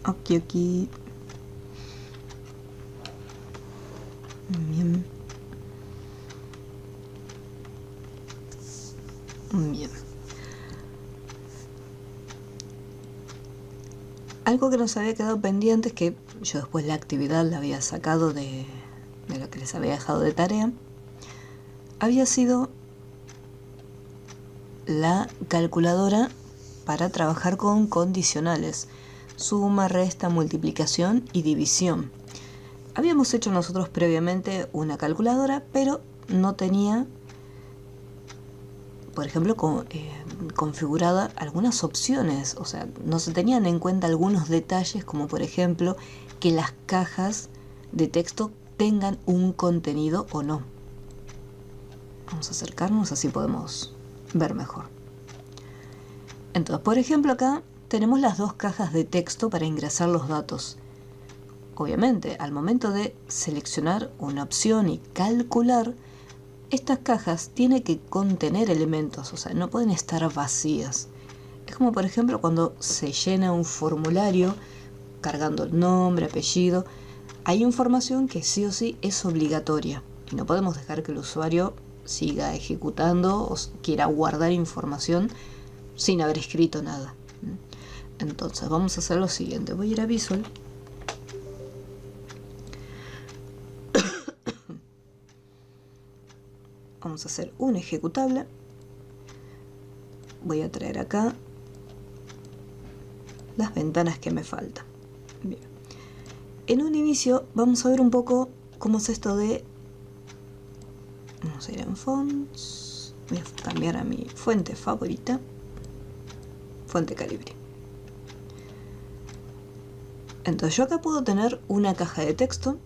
Aquí, aquí. Bien. Bien. Algo que nos había quedado pendiente es que yo después la actividad la había sacado de lo que les había dejado de tarea. Había sido la calculadora para trabajar con condicionales. Suma, resta, multiplicación y división. Habíamos hecho nosotros previamente una calculadora, pero no tenía, por ejemplo, configurada algunas opciones. O sea, no se tenían en cuenta algunos detalles, como por ejemplo que las cajas de texto tengan un contenido o no. Vamos a acercarnos, así podemos ver mejor. Entonces, por ejemplo, acá tenemos las dos cajas de texto para ingresar los datos. Obviamente, al momento de seleccionar una opción y calcular, estas cajas tienen que contener elementos, o sea, no pueden estar vacías. Es como, por ejemplo, cuando se llena un formulario cargando el nombre, apellido, hay información que sí o sí es obligatoria y no podemos dejar que el usuario siga ejecutando o quiera guardar información sin haber escrito nada. Entonces vamos a hacer lo siguiente. Voy a ir a Visual. Vamos a hacer un ejecutable. Voy a traer acá las ventanas que me faltan. Bien. En un inicio vamos a ver un poco cómo es esto de... Vamos a ir en Fonts. Voy a cambiar a mi fuente favorita. Fuente Calibri. Entonces yo acá puedo tener una caja de texto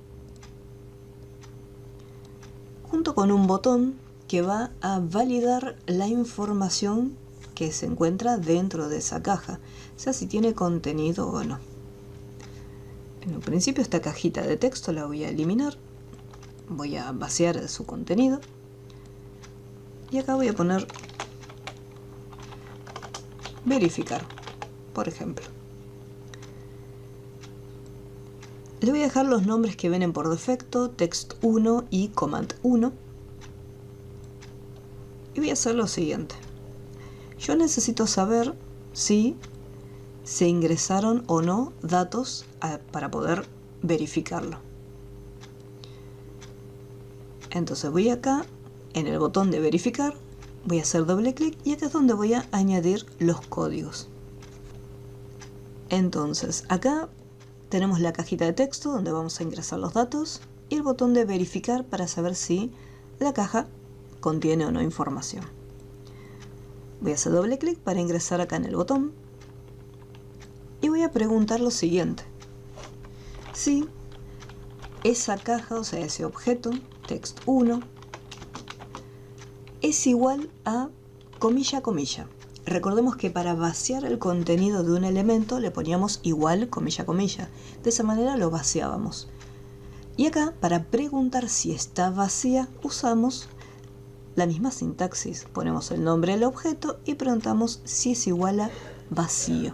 junto con un botón que va a validar la información que se encuentra dentro de esa caja, o sea, si tiene contenido o no. En un principio esta cajita de texto la voy a eliminar, voy a vaciar su contenido y acá voy a poner verificar, por ejemplo. Le voy a dejar los nombres que vienen por defecto, text 1 y command 1. Y voy a hacer lo siguiente. Yo necesito saber si se ingresaron o no datos para poder verificarlo. Entonces voy acá, en el botón de verificar, voy a hacer doble clic y acá es donde voy a añadir los códigos. Entonces acá tenemos la cajita de texto donde vamos a ingresar los datos y el botón de verificar para saber si la caja contiene o no información. Voy a hacer doble clic para ingresar acá en el botón y voy a preguntar lo siguiente: si esa caja, o sea, ese objeto, text 1, es igual a comilla, comilla. Recordemos que para vaciar el contenido de un elemento le poníamos igual, comilla, comilla. De esa manera lo vaciábamos. Y acá, para preguntar si está vacía, usamos la misma sintaxis. Ponemos el nombre del objeto y preguntamos si es igual a vacío.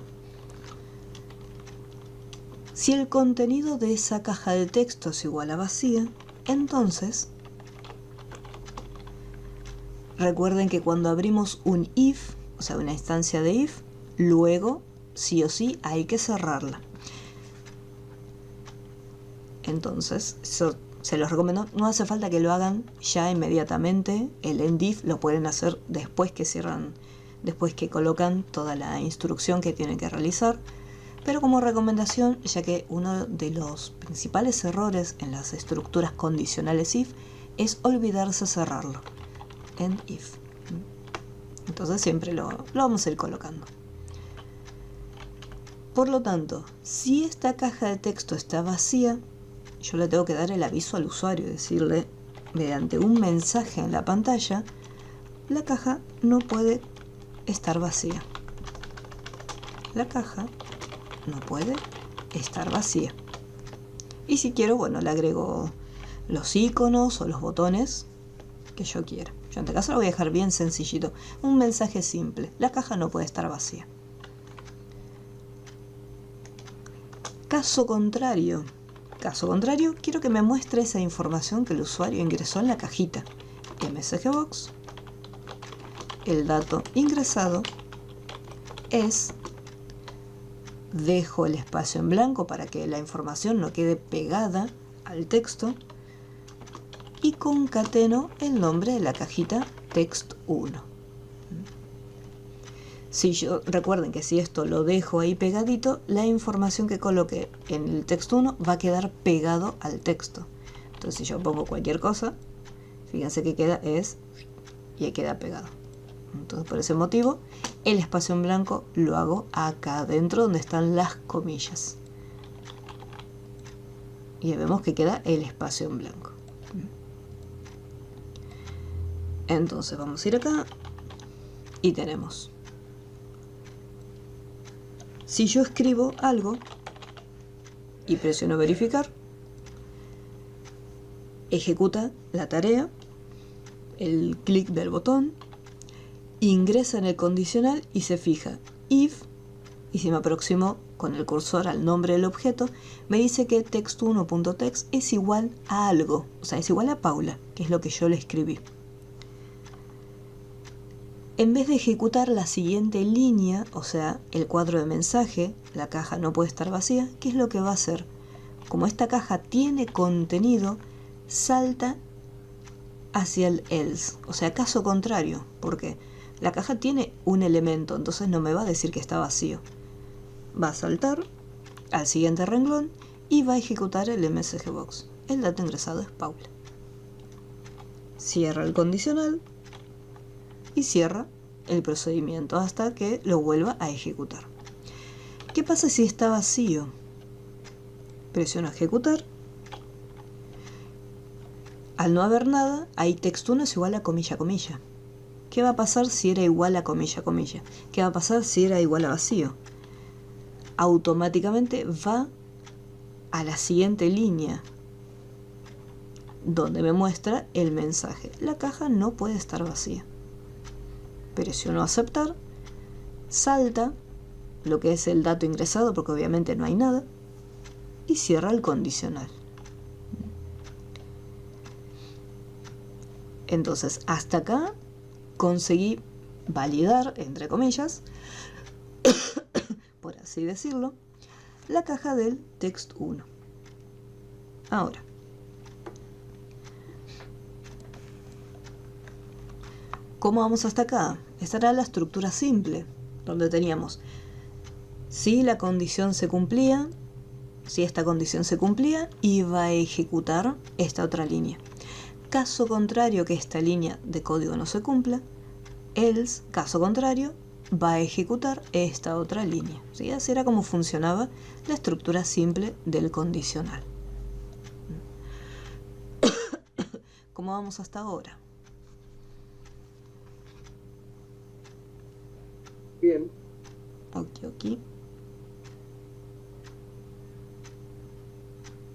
Si el contenido de esa caja de texto es igual a vacía, entonces recuerden que cuando abrimos un if, o sea, una instancia de if, luego sí o sí hay que cerrarla. Entonces, eso se los recomiendo. No hace falta que lo hagan ya inmediatamente. El end if lo pueden hacer después que cierran, después que colocan toda la instrucción que tienen que realizar. Pero como recomendación, ya que uno de los principales errores en las estructuras condicionales if es olvidarse cerrarlo. End if. Entonces siempre lo vamos a ir colocando. Por lo tanto, si esta caja de texto está vacía, yo le tengo que dar el aviso al usuario y decirle, mediante un mensaje en la pantalla, la caja no puede estar vacía. La caja no puede estar vacía. Y si quiero, bueno, le agrego los iconos o los botones que yo quiera. Yo en este caso lo voy a dejar bien sencillito. Un mensaje simple. La caja no puede estar vacía. Caso contrario. Caso contrario, quiero que me muestre esa información que el usuario ingresó en la cajita. MSGBox. El dato ingresado es... Dejo el espacio en blanco para que la información no quede pegada al texto. Y concateno el nombre de la cajita text1. Si yo, recuerden que si esto lo dejo ahí pegadito, la información que coloque en el text1 va a quedar pegado al texto. Entonces si yo pongo cualquier cosa, fíjense que queda y ahí queda pegado. Entonces por ese motivo, el espacio en blanco lo hago acá adentro donde están las comillas. Y vemos que queda el espacio en blanco. Entonces vamos a ir acá y tenemos... Si yo escribo algo y presiono verificar, ejecuta la tarea, el clic del botón, ingresa en el condicional y se fija if, y si me aproximo con el cursor al nombre del objeto, me dice que text1.text es igual a algo, o sea, es igual a Paula, que es lo que yo le escribí. En vez de ejecutar la siguiente línea, o sea, el cuadro de mensaje, la caja no puede estar vacía, ¿qué es lo que va a hacer? Como esta caja tiene contenido, salta hacia el else, o sea, caso contrario, porque la caja tiene un elemento, entonces no me va a decir que está vacío. Va a saltar al siguiente renglón y va a ejecutar el MSGBox. El dato ingresado es Paula. Cierra el condicional y cierra el procedimiento hasta que lo vuelva a ejecutar. ¿Qué pasa si está vacío? Presiono ejecutar. Al no haber nada, ahí text1 es igual a comilla, comilla. ¿Qué va a pasar si era igual a comilla, comilla? ¿Qué va a pasar si era igual a vacío? Automáticamente va a la siguiente línea donde me muestra el mensaje. La caja no puede estar vacía. Presiono aceptar, salta lo que es el dato ingresado porque obviamente no hay nada y cierra el condicional. Entonces hasta acá conseguí validar, entre comillas, por así decirlo, la caja del text1. Ahora, ¿cómo vamos hasta acá? Esta era la estructura simple, donde teníamos si la condición se cumplía, si esta condición se cumplía, iba a ejecutar esta otra línea. Caso contrario que esta línea de código no se cumpla, else, caso contrario, va a ejecutar esta otra línea. ¿Sí? Así era como funcionaba la estructura simple del condicional. ¿Cómo vamos hasta ahora? Bien. Ok.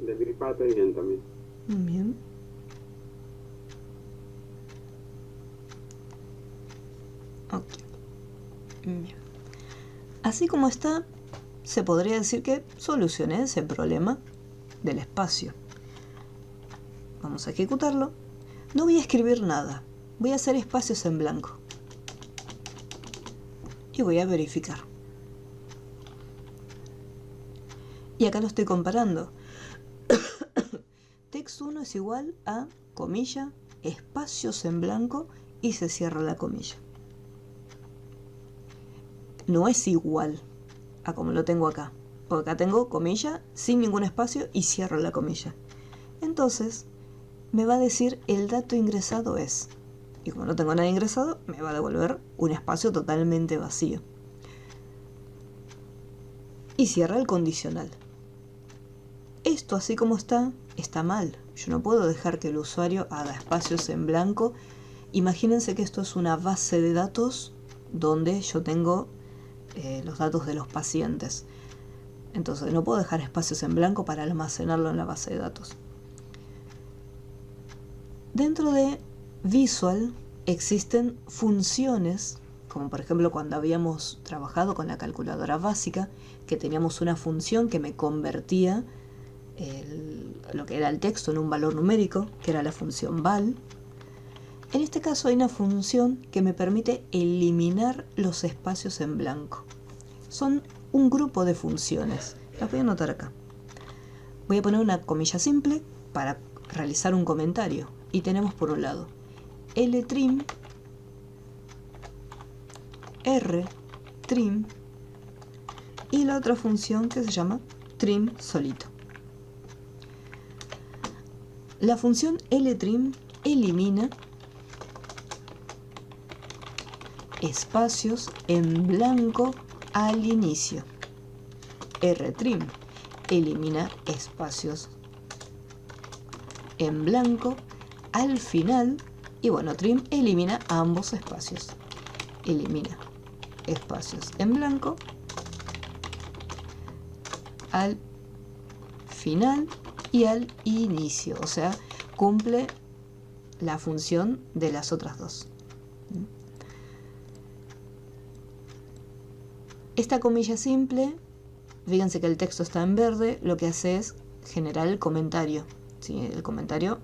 De mi parte bien también. Bien. Ok. Bien. Así como está, se podría decir que solucioné ese problema del espacio. Vamos a ejecutarlo. No voy a escribir nada. Voy a hacer espacios en blanco. Y voy a verificar. Y acá lo estoy comparando. Text1 es igual a comilla, espacios en blanco y se cierra la comilla. No es igual a como lo tengo acá. Porque acá tengo comilla sin ningún espacio y cierro la comilla. Entonces me va a decir el dato ingresado es. Y como no tengo nada ingresado, me va a devolver un espacio totalmente vacío. Y cierra el condicional. Esto así como está mal. Yo no puedo dejar que el usuario haga espacios en blanco. Imagínense que esto es una base de datos donde yo tengo los datos de los pacientes. Entonces no puedo dejar espacios en blanco para almacenarlo en la base de datos. Dentro de Visual existen funciones como por ejemplo cuando habíamos trabajado con la calculadora básica, que teníamos una función que me convertía lo que era el texto en un valor numérico, que era la función val. En este caso hay una función que me permite eliminar los espacios en blanco. Son un grupo de funciones. Las voy a anotar acá. Voy a poner una comilla simple para realizar un comentario. Y tenemos por un lado ltrim, rtrim y la otra función que se llama trim solito. La función ltrim elimina espacios en blanco al inicio. Rtrim elimina espacios en blanco al final. Y bueno, trim elimina ambos espacios. Elimina espacios en blanco al final y al inicio. O sea, cumple la función de las otras dos. Esta comilla simple, fíjense que el texto está en verde, lo que hace es generar el comentario. ¿Sí? El comentario,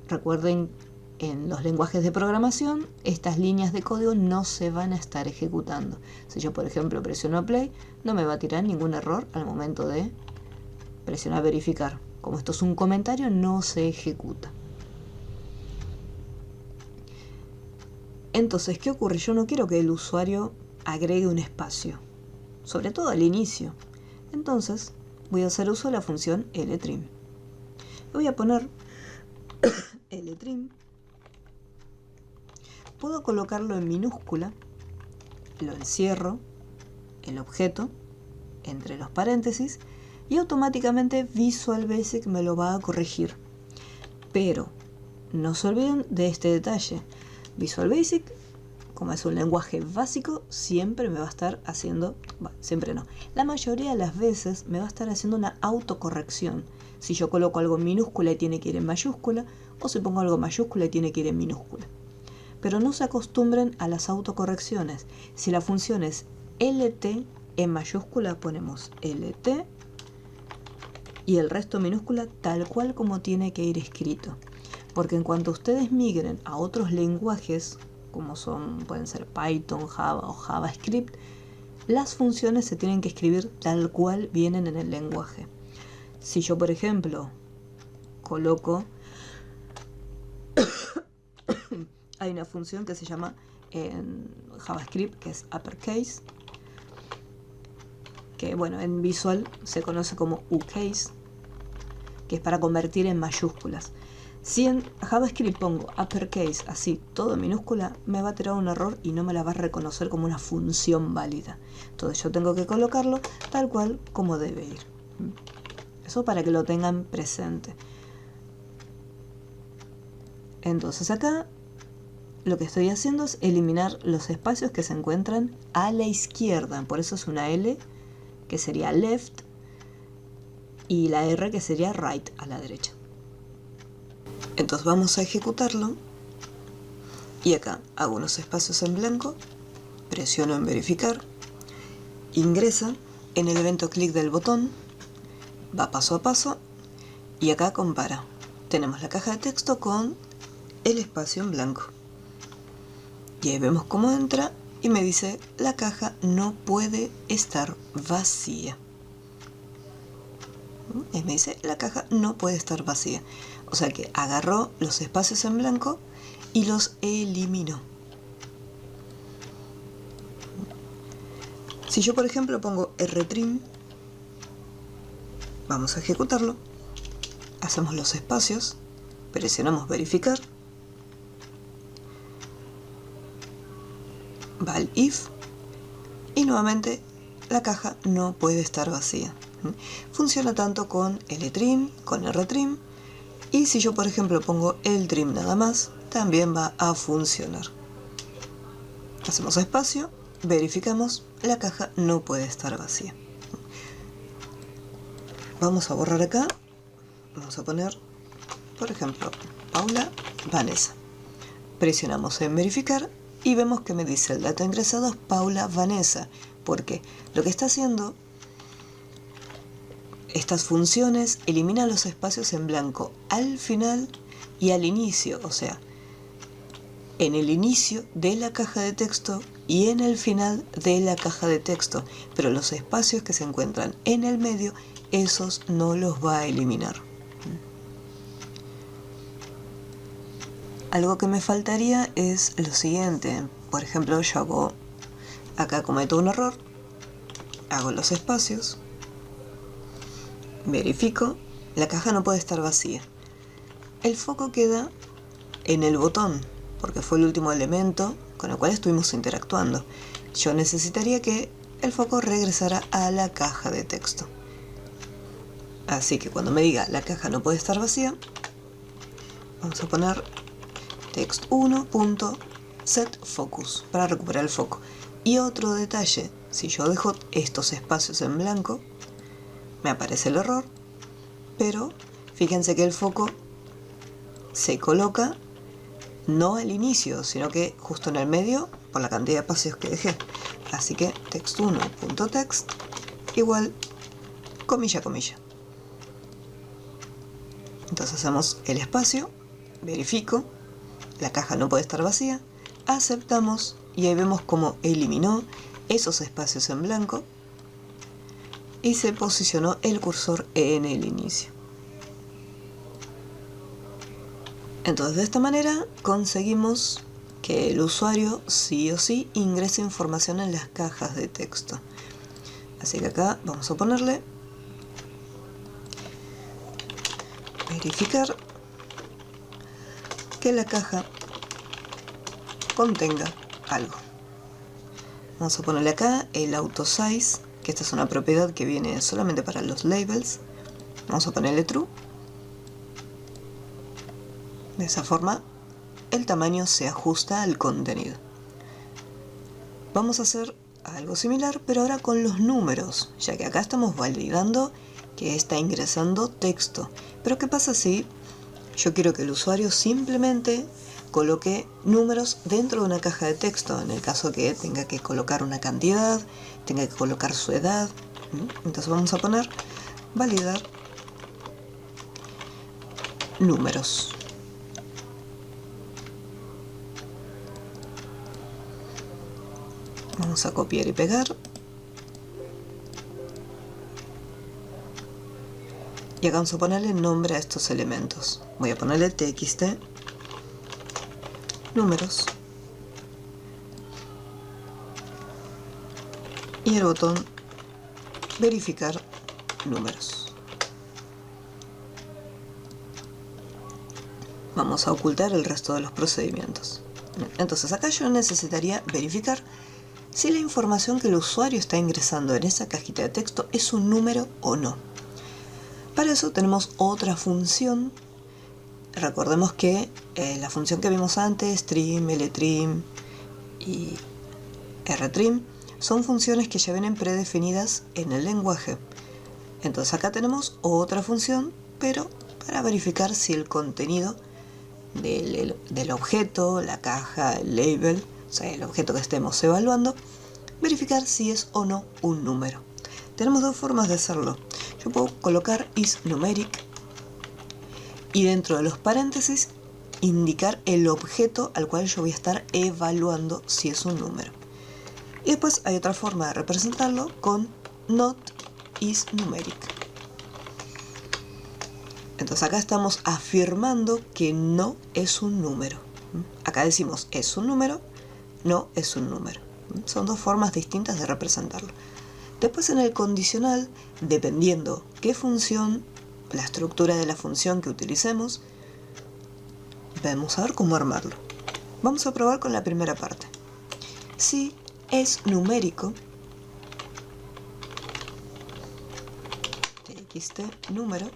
recuerden, en los lenguajes de programación, estas líneas de código no se van a estar ejecutando. Si yo, por ejemplo, presiono play, no me va a tirar ningún error al momento de presionar verificar. Como esto es un comentario, no se ejecuta. Entonces, ¿qué ocurre? Yo no quiero que el usuario agregue un espacio, sobre todo al inicio. Entonces, voy a hacer uso de la función ltrim. Voy a poner ltrim. Puedo colocarlo en minúscula, lo encierro, el objeto, entre los paréntesis, y automáticamente Visual Basic me lo va a corregir. Pero no se olviden de este detalle. Visual Basic, como es un lenguaje básico, siempre me va a estar haciendo, bueno, siempre no, la mayoría de las veces me va a estar haciendo una autocorrección. Si yo coloco algo en minúscula y tiene que ir en mayúscula, o si pongo algo en mayúscula y tiene que ir en minúscula. Pero no se acostumbren a las autocorrecciones. Si la función es lt en mayúscula, ponemos lt y el resto en minúscula, tal cual como tiene que ir escrito. Porque en cuanto ustedes migren a otros lenguajes, como pueden ser Python, Java o JavaScript, las funciones se tienen que escribir tal cual vienen en el lenguaje. Si yo, por ejemplo, coloco hay una función que se llama en JavaScript, que es uppercase, que bueno, en Visual se conoce como ucase, que es para convertir en mayúsculas. Si en JavaScript pongo uppercase así, todo en minúscula, me va a tirar un error y no me la va a reconocer como una función válida. Entonces yo tengo que colocarlo tal cual como debe ir. Eso para que lo tengan presente. Entonces acá lo que estoy haciendo es eliminar los espacios que se encuentran a la izquierda. Por eso es una L, que sería left, y la R, que sería right, a la derecha. Entonces vamos a ejecutarlo. Y acá hago unos espacios en blanco, presiono en verificar, ingresa, en el evento clic del botón, va paso a paso, y acá compara. Tenemos la caja de texto con el espacio en blanco. Y ahí vemos cómo entra y me dice, la caja no puede estar vacía. Y me dice, la caja no puede estar vacía. O sea que agarró los espacios en blanco y los eliminó. Si yo, por ejemplo, pongo rtrim, vamos a ejecutarlo, hacemos los espacios, presionamos verificar, val if, y nuevamente la caja no puede estar vacía. Funciona tanto con ltrim, con rtrim, y si yo, por ejemplo, pongo el trim nada más, también va a funcionar. Hacemos espacio, verificamos, la caja no puede estar vacía. Vamos a borrar acá, vamos a poner, por ejemplo, Paula Vanessa. Presionamos en verificar y vemos que me dice el dato ingresado es Paula Vanessa, porque lo que está haciendo estas funciones elimina los espacios en blanco al final y al inicio, o sea, en el inicio de la caja de texto y en el final de la caja de texto, pero los espacios que se encuentran en el medio, esos no los va a eliminar. Algo que me faltaría es lo siguiente. Por ejemplo, yo acá cometo un error, hago los espacios, verifico, la caja no puede estar vacía. El foco queda en el botón, porque fue el último elemento con el cual estuvimos interactuando. Yo necesitaría que el foco regresara a la caja de texto. Así que cuando me diga la caja no puede estar vacía, vamos a poner text1.setFocus para recuperar el foco. Y otro detalle, si yo dejo estos espacios en blanco, me aparece el error, pero fíjense que el foco se coloca no al inicio, sino que justo en el medio por la cantidad de espacios que dejé. Así que text1.text igual comilla, comilla. Entonces hacemos el espacio, verifico, la caja no puede estar vacía, aceptamos y ahí vemos cómo eliminó esos espacios en blanco y se posicionó el cursor en el inicio. Entonces de esta manera conseguimos que el usuario sí o sí ingrese información en las cajas de texto. Así que acá vamos a ponerle verificar que la caja contenga algo. Vamos a ponerle acá el auto size, que esta es una propiedad que viene solamente para los labels. Vamos a ponerle true. De esa forma, el tamaño se ajusta al contenido. Vamos a hacer algo similar, pero ahora con los números, ya que acá estamos validando que está ingresando texto. Pero ¿qué pasa si yo quiero que el usuario simplemente coloque números dentro de una caja de texto? En el caso que tenga que colocar una cantidad, tenga que colocar su edad. Entonces vamos a poner validar números. Vamos a copiar y pegar. Y acá vamos a ponerle nombre a estos elementos. Voy a ponerle txt números. Y el botón verificar números. Vamos a ocultar el resto de los procedimientos. Entonces acá yo necesitaría verificar si la información que el usuario está ingresando en esa cajita de texto es un número o no. Para eso tenemos otra función. Recordemos que la función que vimos antes, trim, ltrim y rtrim, son funciones que ya vienen predefinidas en el lenguaje. Entonces acá tenemos otra función, pero para verificar si el contenido del objeto, la caja, el label, o sea, el objeto que estemos evaluando, verificar si es o no un número. Tenemos dos formas de hacerlo. Yo puedo colocar isNumeric y dentro de los paréntesis indicar el objeto al cual yo voy a estar evaluando si es un número. Y después hay otra forma de representarlo con not isNumeric. Entonces acá estamos afirmando que no es un número. Acá decimos es un número, no es un número. Son dos formas distintas de representarlo. Después en el condicional, dependiendo qué función, la estructura de la función que utilicemos, vamos a ver cómo armarlo. Vamos a probar con la primera parte. Si es numérico, txt número,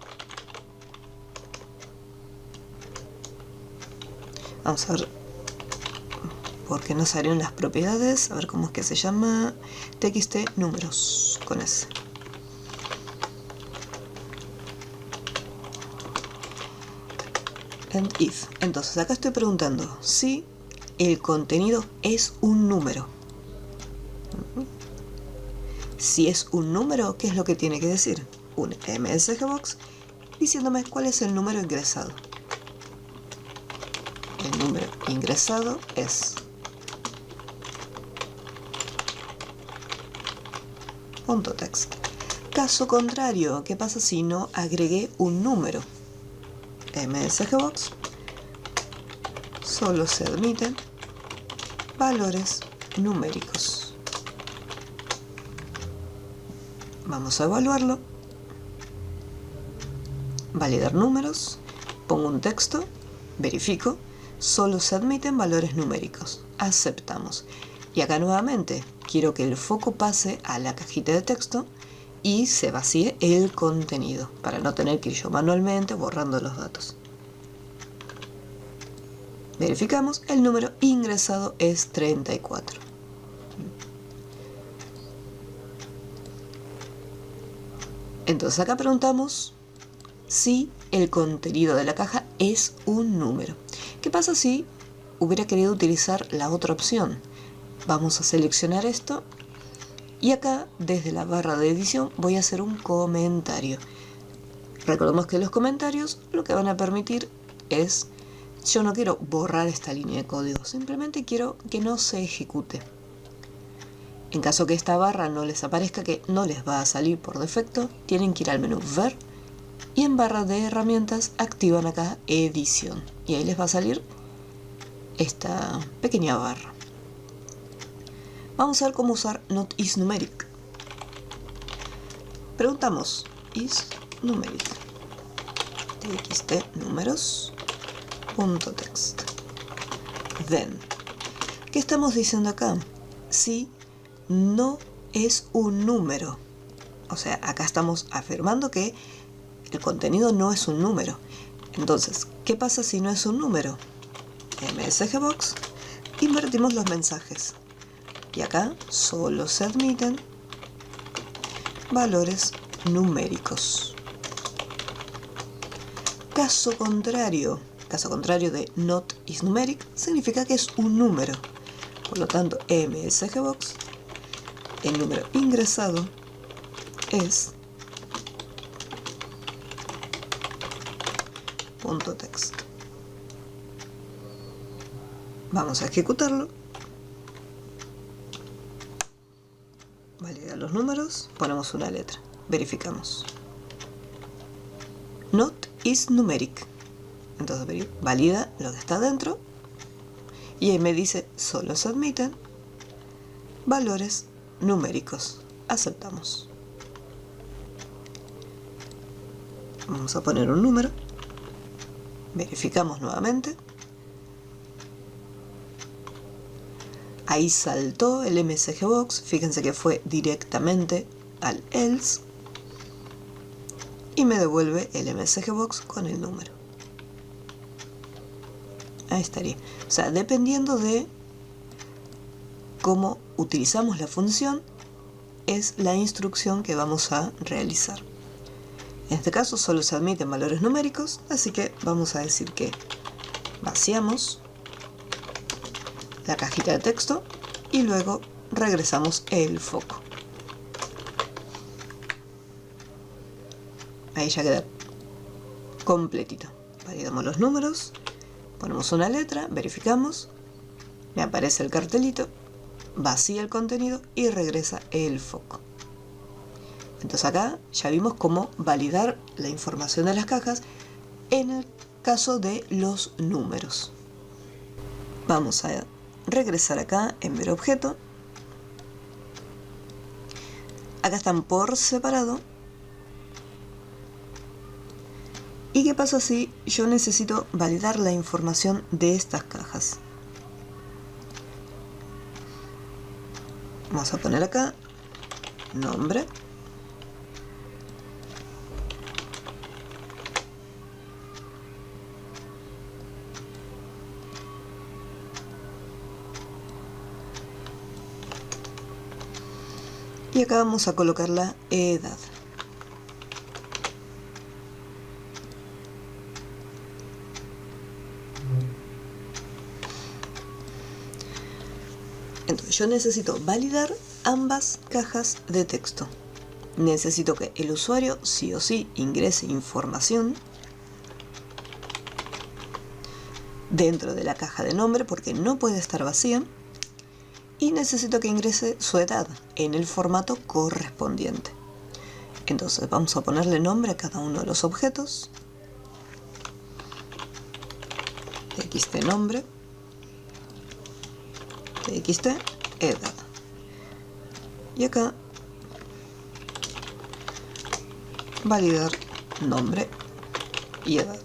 vamos a ver por qué no salieron las propiedades, a ver cómo es que se llama, txt números con S. And if. Entonces acá estoy preguntando si el contenido es un número. Si es un número, ¿qué es lo que tiene que decir? Un MSGBox diciéndome cuál es el número ingresado. El número ingresado es .text. Caso contrario, ¿qué pasa si no agregué un número? MSGBox solo se admiten valores numéricos. Vamos a evaluarlo. Validar números, pongo un texto, verifico, solo se admiten valores numéricos. Aceptamos. Y acá nuevamente quiero que el foco pase a la cajita de texto y se vacíe el contenido para no tener que ir yo manualmente borrando los datos. Verificamos, el número ingresado es 34. Entonces acá preguntamos si el contenido de la caja es un número. ¿Qué pasa si hubiera querido utilizar la otra opción? Vamos a seleccionar esto y acá desde la barra de edición voy a hacer un comentario. Recordemos que los comentarios lo que van a permitir es, yo no quiero borrar esta línea de código, simplemente quiero que no se ejecute. En caso que esta barra no les aparezca, que no les va a salir por defecto, tienen que ir al menú Ver y en barra de herramientas activan acá Edición y ahí les va a salir esta pequeña barra. Vamos a ver cómo usar NotIsNumeric. Preguntamos isNumeric txt números.text. Then, ¿qué estamos diciendo acá? Si no es un número, o sea, acá estamos afirmando que el contenido no es un número. Entonces, ¿qué pasa si no es un número? MSGBox, invertimos los mensajes. Y acá solo se admiten valores numéricos. Caso contrario de NotIsNumeric significa que es un número. Por lo tanto, MSGBox, el número ingresado es .text. Vamos a ejecutarlo. Validar los números, ponemos una letra, verificamos. NotIsNumeric. Entonces valida lo que está dentro y ahí me dice solo se admiten valores numéricos. Aceptamos. Vamos a poner un número. Verificamos nuevamente. Ahí saltó el MSGBox, fíjense que fue directamente al else y me devuelve el MSGBox con el número. Ahí estaría. O sea, dependiendo de cómo utilizamos la función, es la instrucción que vamos a realizar. En este caso solo se admiten valores numéricos, así que vamos a decir que vaciamos la cajita de texto y luego regresamos el foco. Ahí ya queda completito. Validamos los números, ponemos una letra, verificamos, me aparece el cartelito, vacía el contenido y regresa el foco. Entonces acá ya vimos cómo validar la información de las cajas en el caso de los números. Vamos a regresar acá en ver objeto. Acá están por separado. ¿Y qué pasa si yo necesito validar la información de estas cajas? Vamos a poner acá nombre. Y acá vamos a colocar la edad. Entonces yo necesito validar ambas cajas de texto. Necesito que el usuario sí o sí ingrese información dentro de la caja de nombre porque no puede estar vacía. Y necesito que ingrese su edad en el formato correspondiente. Entonces vamos a ponerle nombre a cada uno de los objetos. TXT nombre, TXT edad. Y acá validar nombre y edad.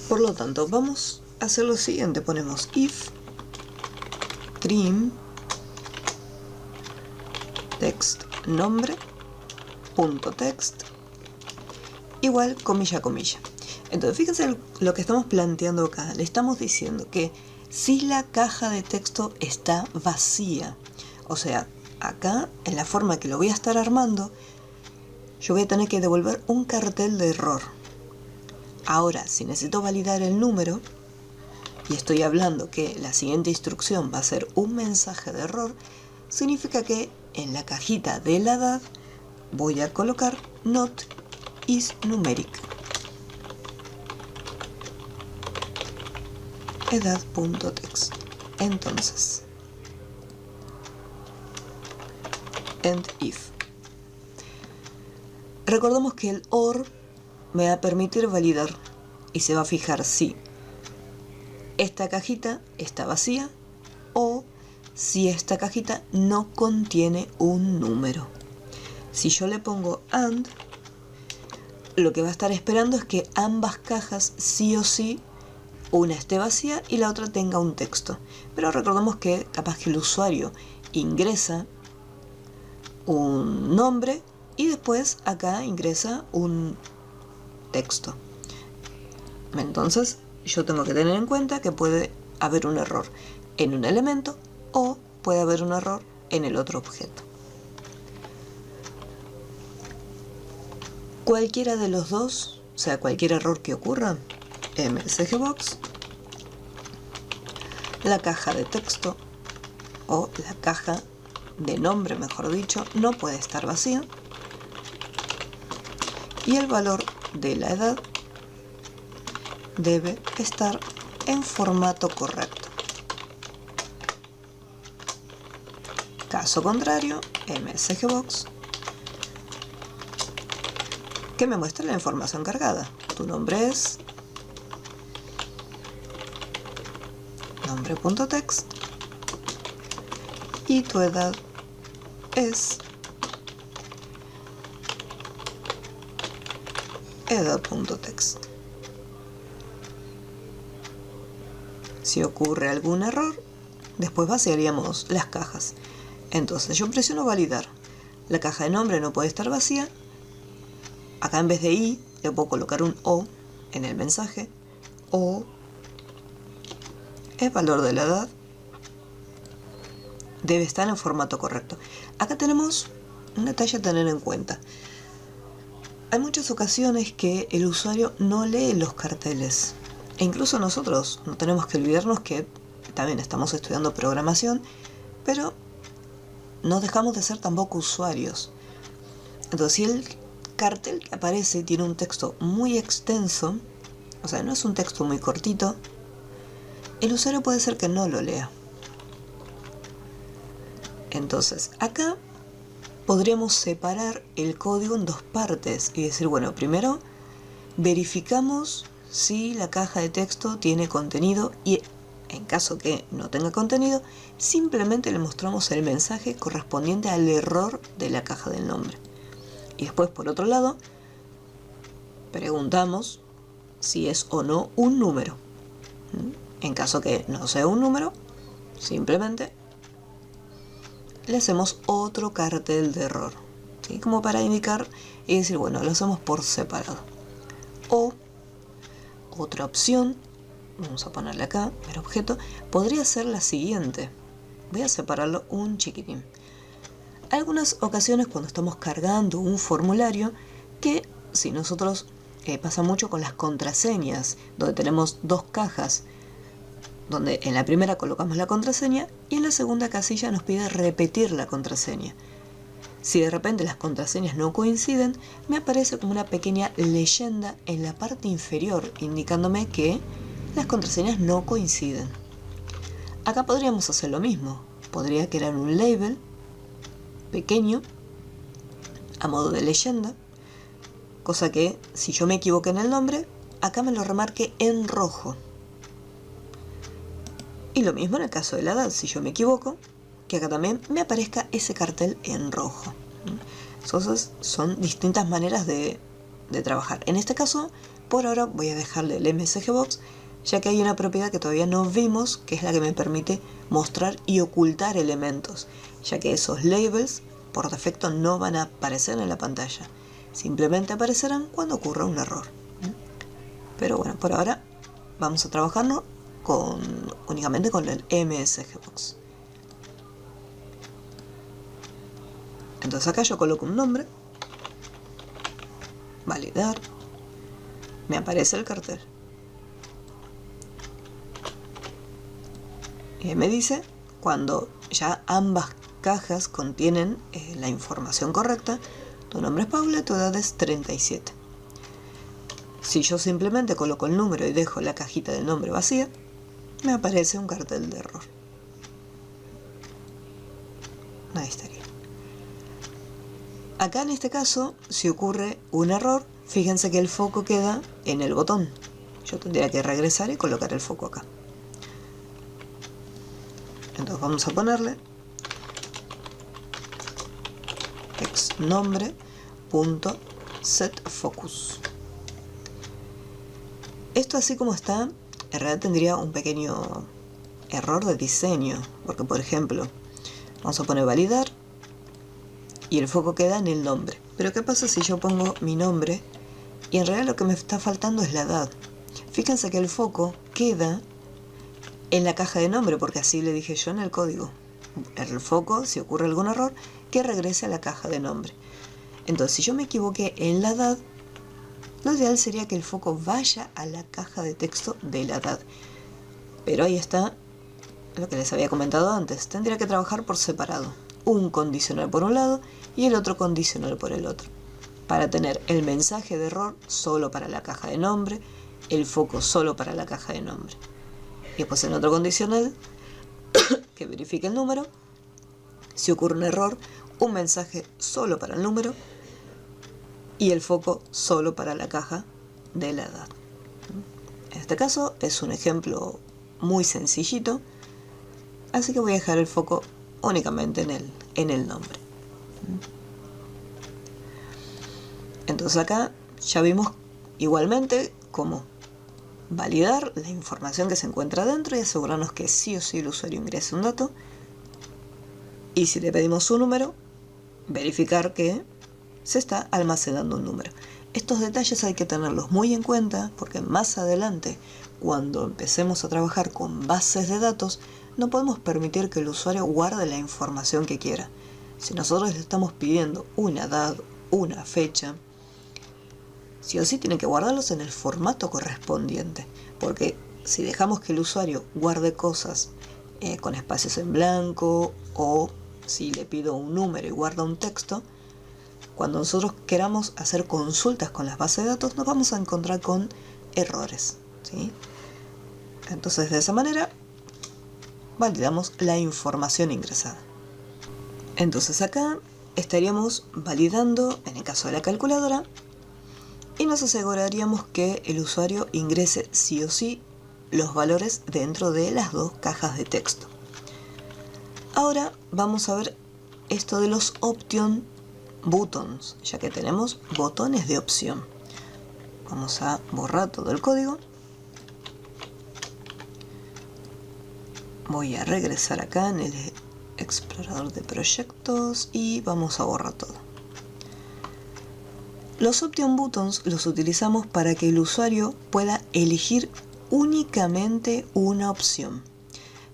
Por lo tanto, vamos a hacer lo siguiente. Ponemos if trim text nombre punto text igual comilla comilla. Entonces fíjense lo que estamos planteando acá. Le estamos diciendo que si la caja de texto está vacía, o sea, acá en la forma que lo voy a estar armando, yo voy a tener que devolver un cartel de error. Ahora, si necesito validar el número, y estoy hablando que la siguiente instrucción va a ser un mensaje de error, significa que en la cajita de la edad voy a colocar not is numeric. Edad.text. Entonces, end if. Recordemos que el OR me va a permitir validar y se va a fijar si esta cajita está vacía o si esta cajita no contiene un número. Si yo le pongo AND, lo que va a estar esperando es que ambas cajas sí o sí, una esté vacía y la otra tenga un texto. Pero recordemos que capaz que el usuario ingresa un nombre y después acá ingresa un texto. Entonces yo tengo que tener en cuenta que puede haber un error en un elemento o puede haber un error en el otro objeto. Cualquiera de los dos, o sea, cualquier error que ocurra, msgbox, la caja de texto o la caja de nombre, mejor dicho, no puede estar vacía y el valor de la edad debe estar en formato correcto. Caso contrario, msgbox, que me muestra la información cargada. Tu nombre es nombre.text y tu edad es edad.text. Si ocurre algún error, después vaciaríamos las cajas. Entonces yo presiono validar. La caja de nombre no puede estar vacía. Acá en vez de I le puedo colocar un O en el mensaje. O el valor de la edad debe estar en formato correcto. Acá tenemos un detalle a tener en cuenta. Hay muchas ocasiones que el usuario no lee los carteles. E incluso nosotros no tenemos que olvidarnos que también estamos estudiando programación, pero no dejamos de ser tampoco usuarios. Entonces, si el cartel que aparece tiene un texto muy extenso, o sea, no es un texto muy cortito, el usuario puede ser que no lo lea. Entonces, acá podríamos separar el código en dos partes y decir, bueno, primero verificamos si la caja de texto tiene contenido y en caso que no tenga contenido, simplemente le mostramos el mensaje correspondiente al error de la caja del nombre. Y después, por otro lado, preguntamos si es o no un número. En caso que no sea un número, simplemente le hacemos otro cartel de error, ¿sí? Como para indicar y decir, bueno, lo hacemos por separado. O otra opción, vamos a ponerle acá, el objeto, podría ser la siguiente. Voy a separarlo un chiquitín. Algunas ocasiones cuando estamos cargando un formulario, que si nosotros Pasa mucho con las contraseñas, donde tenemos dos cajas, donde en la primera colocamos la contraseña y en la segunda casilla nos pide repetir la contraseña. Si de repente las contraseñas no coinciden, me aparece como una pequeña leyenda en la parte inferior, indicándome que las contraseñas no coinciden. Acá podríamos hacer lo mismo. Podría crear un label pequeño a modo de leyenda, cosa que si yo me equivoqué en el nombre, acá me lo remarque en rojo. Y lo mismo en el caso de la edad, si yo me equivoco, que acá también me aparezca ese cartel en rojo. Entonces son distintas maneras de trabajar. En este caso, por ahora voy a dejarle el MSG Box, ya que hay una propiedad que todavía no vimos, que es la que me permite mostrar y ocultar elementos, ya que esos labels por defecto no van a aparecer en la pantalla, simplemente aparecerán cuando ocurra un error. Pero bueno, por ahora vamos a trabajarlo únicamente con el MSG Box. Entonces acá yo coloco un nombre, validar, me aparece el cartel y me dice cuando ya ambas cajas contienen la información correcta. Tu nombre es Paula, tu edad es 37. Si yo simplemente coloco el número y dejo la cajita del nombre vacía, me aparece un cartel de error. Ahí estaría. Acá en este caso, si ocurre un error, fíjense que el foco queda en el botón. Yo tendría que regresar y colocar el foco acá. Entonces vamos a ponerle textnombre.setFocus. Esto así como está, en realidad tendría un pequeño error de diseño, porque por ejemplo, vamos a poner validar y el foco queda en el nombre. Pero ¿qué pasa si yo pongo mi nombre y en realidad lo que me está faltando es la edad? Fíjense que el foco queda en la caja de nombre, porque así le dije yo en el código. El foco, si ocurre algún error, que regrese a la caja de nombre. Entonces, si yo me equivoqué en la edad, lo ideal sería que el foco vaya a la caja de texto de la edad. Pero ahí está lo que les había comentado antes. Tendría que trabajar por separado. Un condicional por un lado y el otro condicional por el otro, para tener el mensaje de error solo para la caja de nombre, el foco solo para la caja de nombre. Y después en otro condicional que verifique el número. Si ocurre un error, un mensaje solo para el número y el foco solo para la caja de la edad. En este caso es un ejemplo muy sencillito, así que voy a dejar el foco únicamente en el nombre. Entonces acá ya vimos igualmente cómo validar la información que se encuentra dentro y asegurarnos que sí o sí el usuario ingrese un dato. Y si le pedimos un número, verificar que se está almacenando un número. Estos detalles hay que tenerlos muy en cuenta porque más adelante, cuando empecemos a trabajar con bases de datos, no podemos permitir que el usuario guarde la información que quiera. Si nosotros le estamos pidiendo una edad, una fecha, sí o sí tiene que guardarlos en el formato correspondiente, porque si dejamos que el usuario guarde cosas con espacios en blanco, o si le pido un número y guarda un texto, cuando nosotros queramos hacer consultas con las bases de datos nos vamos a encontrar con errores, ¿sí? Entonces de esa manera validamos la información ingresada. Entonces acá estaríamos validando, en el caso de la calculadora, y nos aseguraríamos que el usuario ingrese sí o sí los valores dentro de las dos cajas de texto. Ahora vamos a ver esto de los option buttons, ya que tenemos botones de opción. Vamos a borrar todo el código. Voy a regresar acá en el explorador de proyectos y vamos a borrar todo. Los option buttons los utilizamos para que el usuario pueda elegir únicamente una opción.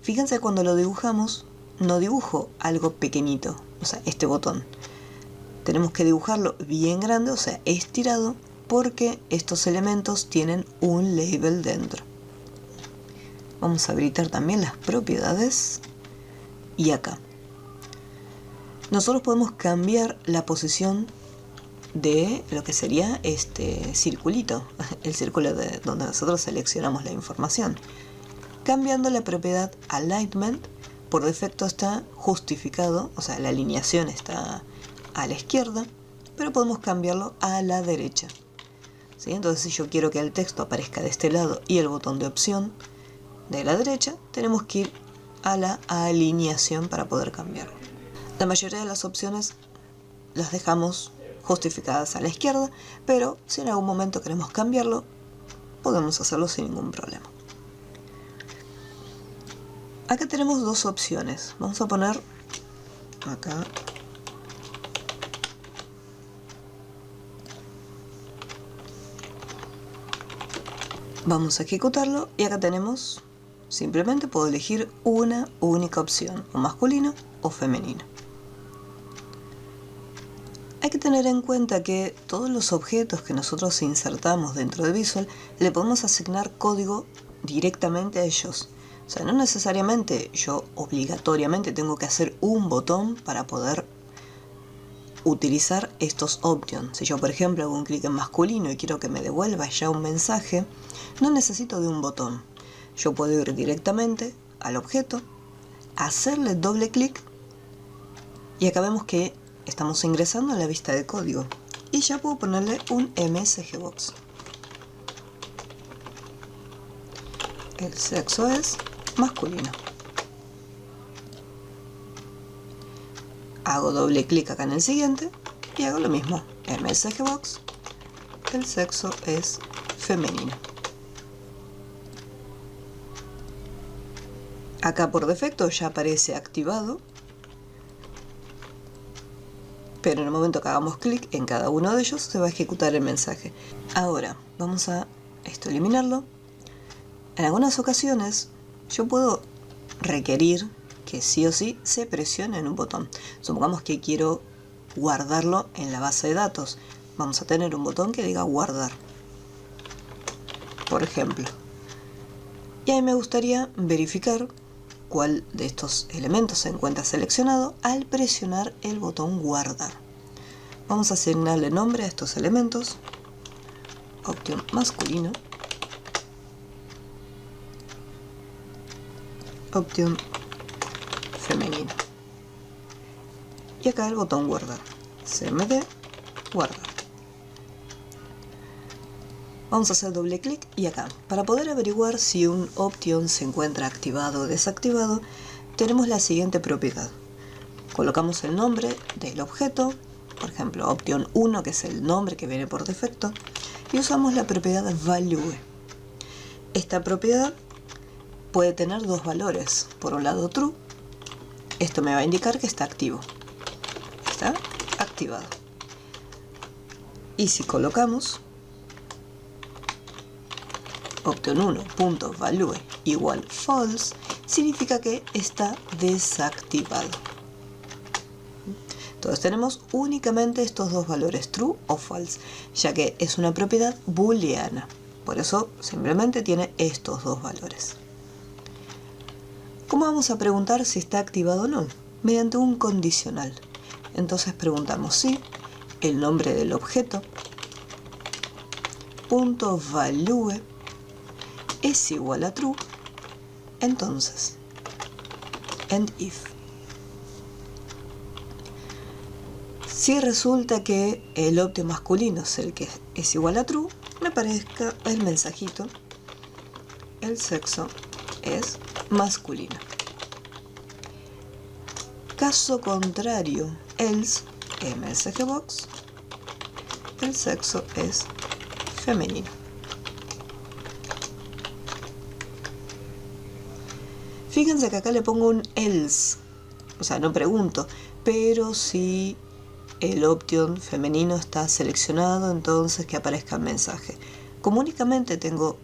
Fíjense, cuando lo dibujamos, no dibujo algo pequeñito, o sea, este botón. Tenemos que dibujarlo bien grande, o sea, estirado, porque estos elementos tienen un label dentro. Vamos a habilitar también las propiedades y acá nosotros podemos cambiar la posición de lo que sería este circulito, el círculo de donde nosotros seleccionamos la información. Cambiando la propiedad Alignment, por defecto está justificado, o sea, la alineación está a la izquierda, pero podemos cambiarlo a la derecha. ¿Sí? Entonces, si yo quiero que el texto aparezca de este lado y el botón de opción de la derecha, tenemos que ir a la alineación para poder cambiarlo. La mayoría de las opciones las dejamos justificadas a la izquierda, pero si en algún momento queremos cambiarlo, podemos hacerlo sin ningún problema. Acá tenemos dos opciones. Vamos a poner acá vamos a ejecutarlo y acá tenemos, simplemente puedo elegir una única opción, o masculino o femenino. Hay que tener en cuenta que todos los objetos que nosotros insertamos dentro de Visual le podemos asignar código directamente a ellos. O sea, no necesariamente yo obligatoriamente tengo que hacer un botón para poder utilizar estos options. Si yo, por ejemplo, hago un clic en masculino y quiero que me devuelva ya un mensaje, no necesito de un botón. Yo puedo ir directamente al objeto, hacerle doble clic y acá vemos que estamos ingresando a la vista de código y ya puedo ponerle un MSG Box. El sexo es masculino. Hago doble clic acá en el siguiente y hago lo mismo. MSG Box. El sexo es femenino. Acá por defecto ya aparece activado, pero en el momento que hagamos clic en cada uno de ellos se va a ejecutar el mensaje. Ahora vamos a eliminarlo. En algunas ocasiones yo puedo requerir que sí o sí se presione en un botón. Supongamos que quiero guardarlo en la base de datos. Vamos a tener un botón que diga guardar, por ejemplo. Y ahí me gustaría verificar cuál de estos elementos se encuentra seleccionado al presionar el botón guardar. Vamos a asignarle nombre a estos elementos. Option masculino. Option femenino. Y acá el botón guardar. CMD guardar. Vamos a hacer doble clic y acá, para poder averiguar si un option se encuentra activado o desactivado, tenemos la siguiente propiedad. Colocamos el nombre del objeto, por ejemplo option 1, que es el nombre que viene por defecto, y usamos la propiedad value. Esta propiedad puede tener dos valores. Por un lado true, esto me va a indicar que está activo. Está activado. Y si colocamos option1.value igual false, significa que está desactivado. Entonces tenemos únicamente estos dos valores, true o false, ya que es una propiedad booleana. Por eso simplemente tiene estos dos valores. ¿Cómo vamos a preguntar si está activado o no? Mediante un condicional. Entonces preguntamos si el nombre del objeto .value es igual a true, entonces and if. Si resulta que el option masculino es el que es igual a true, me aparezca el mensajito: el sexo es masculino. Caso contrario, else MSG Box, el sexo es femenino. Fíjense que acá le pongo un else, o sea, no pregunto, pero si el option femenino está seleccionado, entonces que aparezca el mensaje. Como únicamente tengo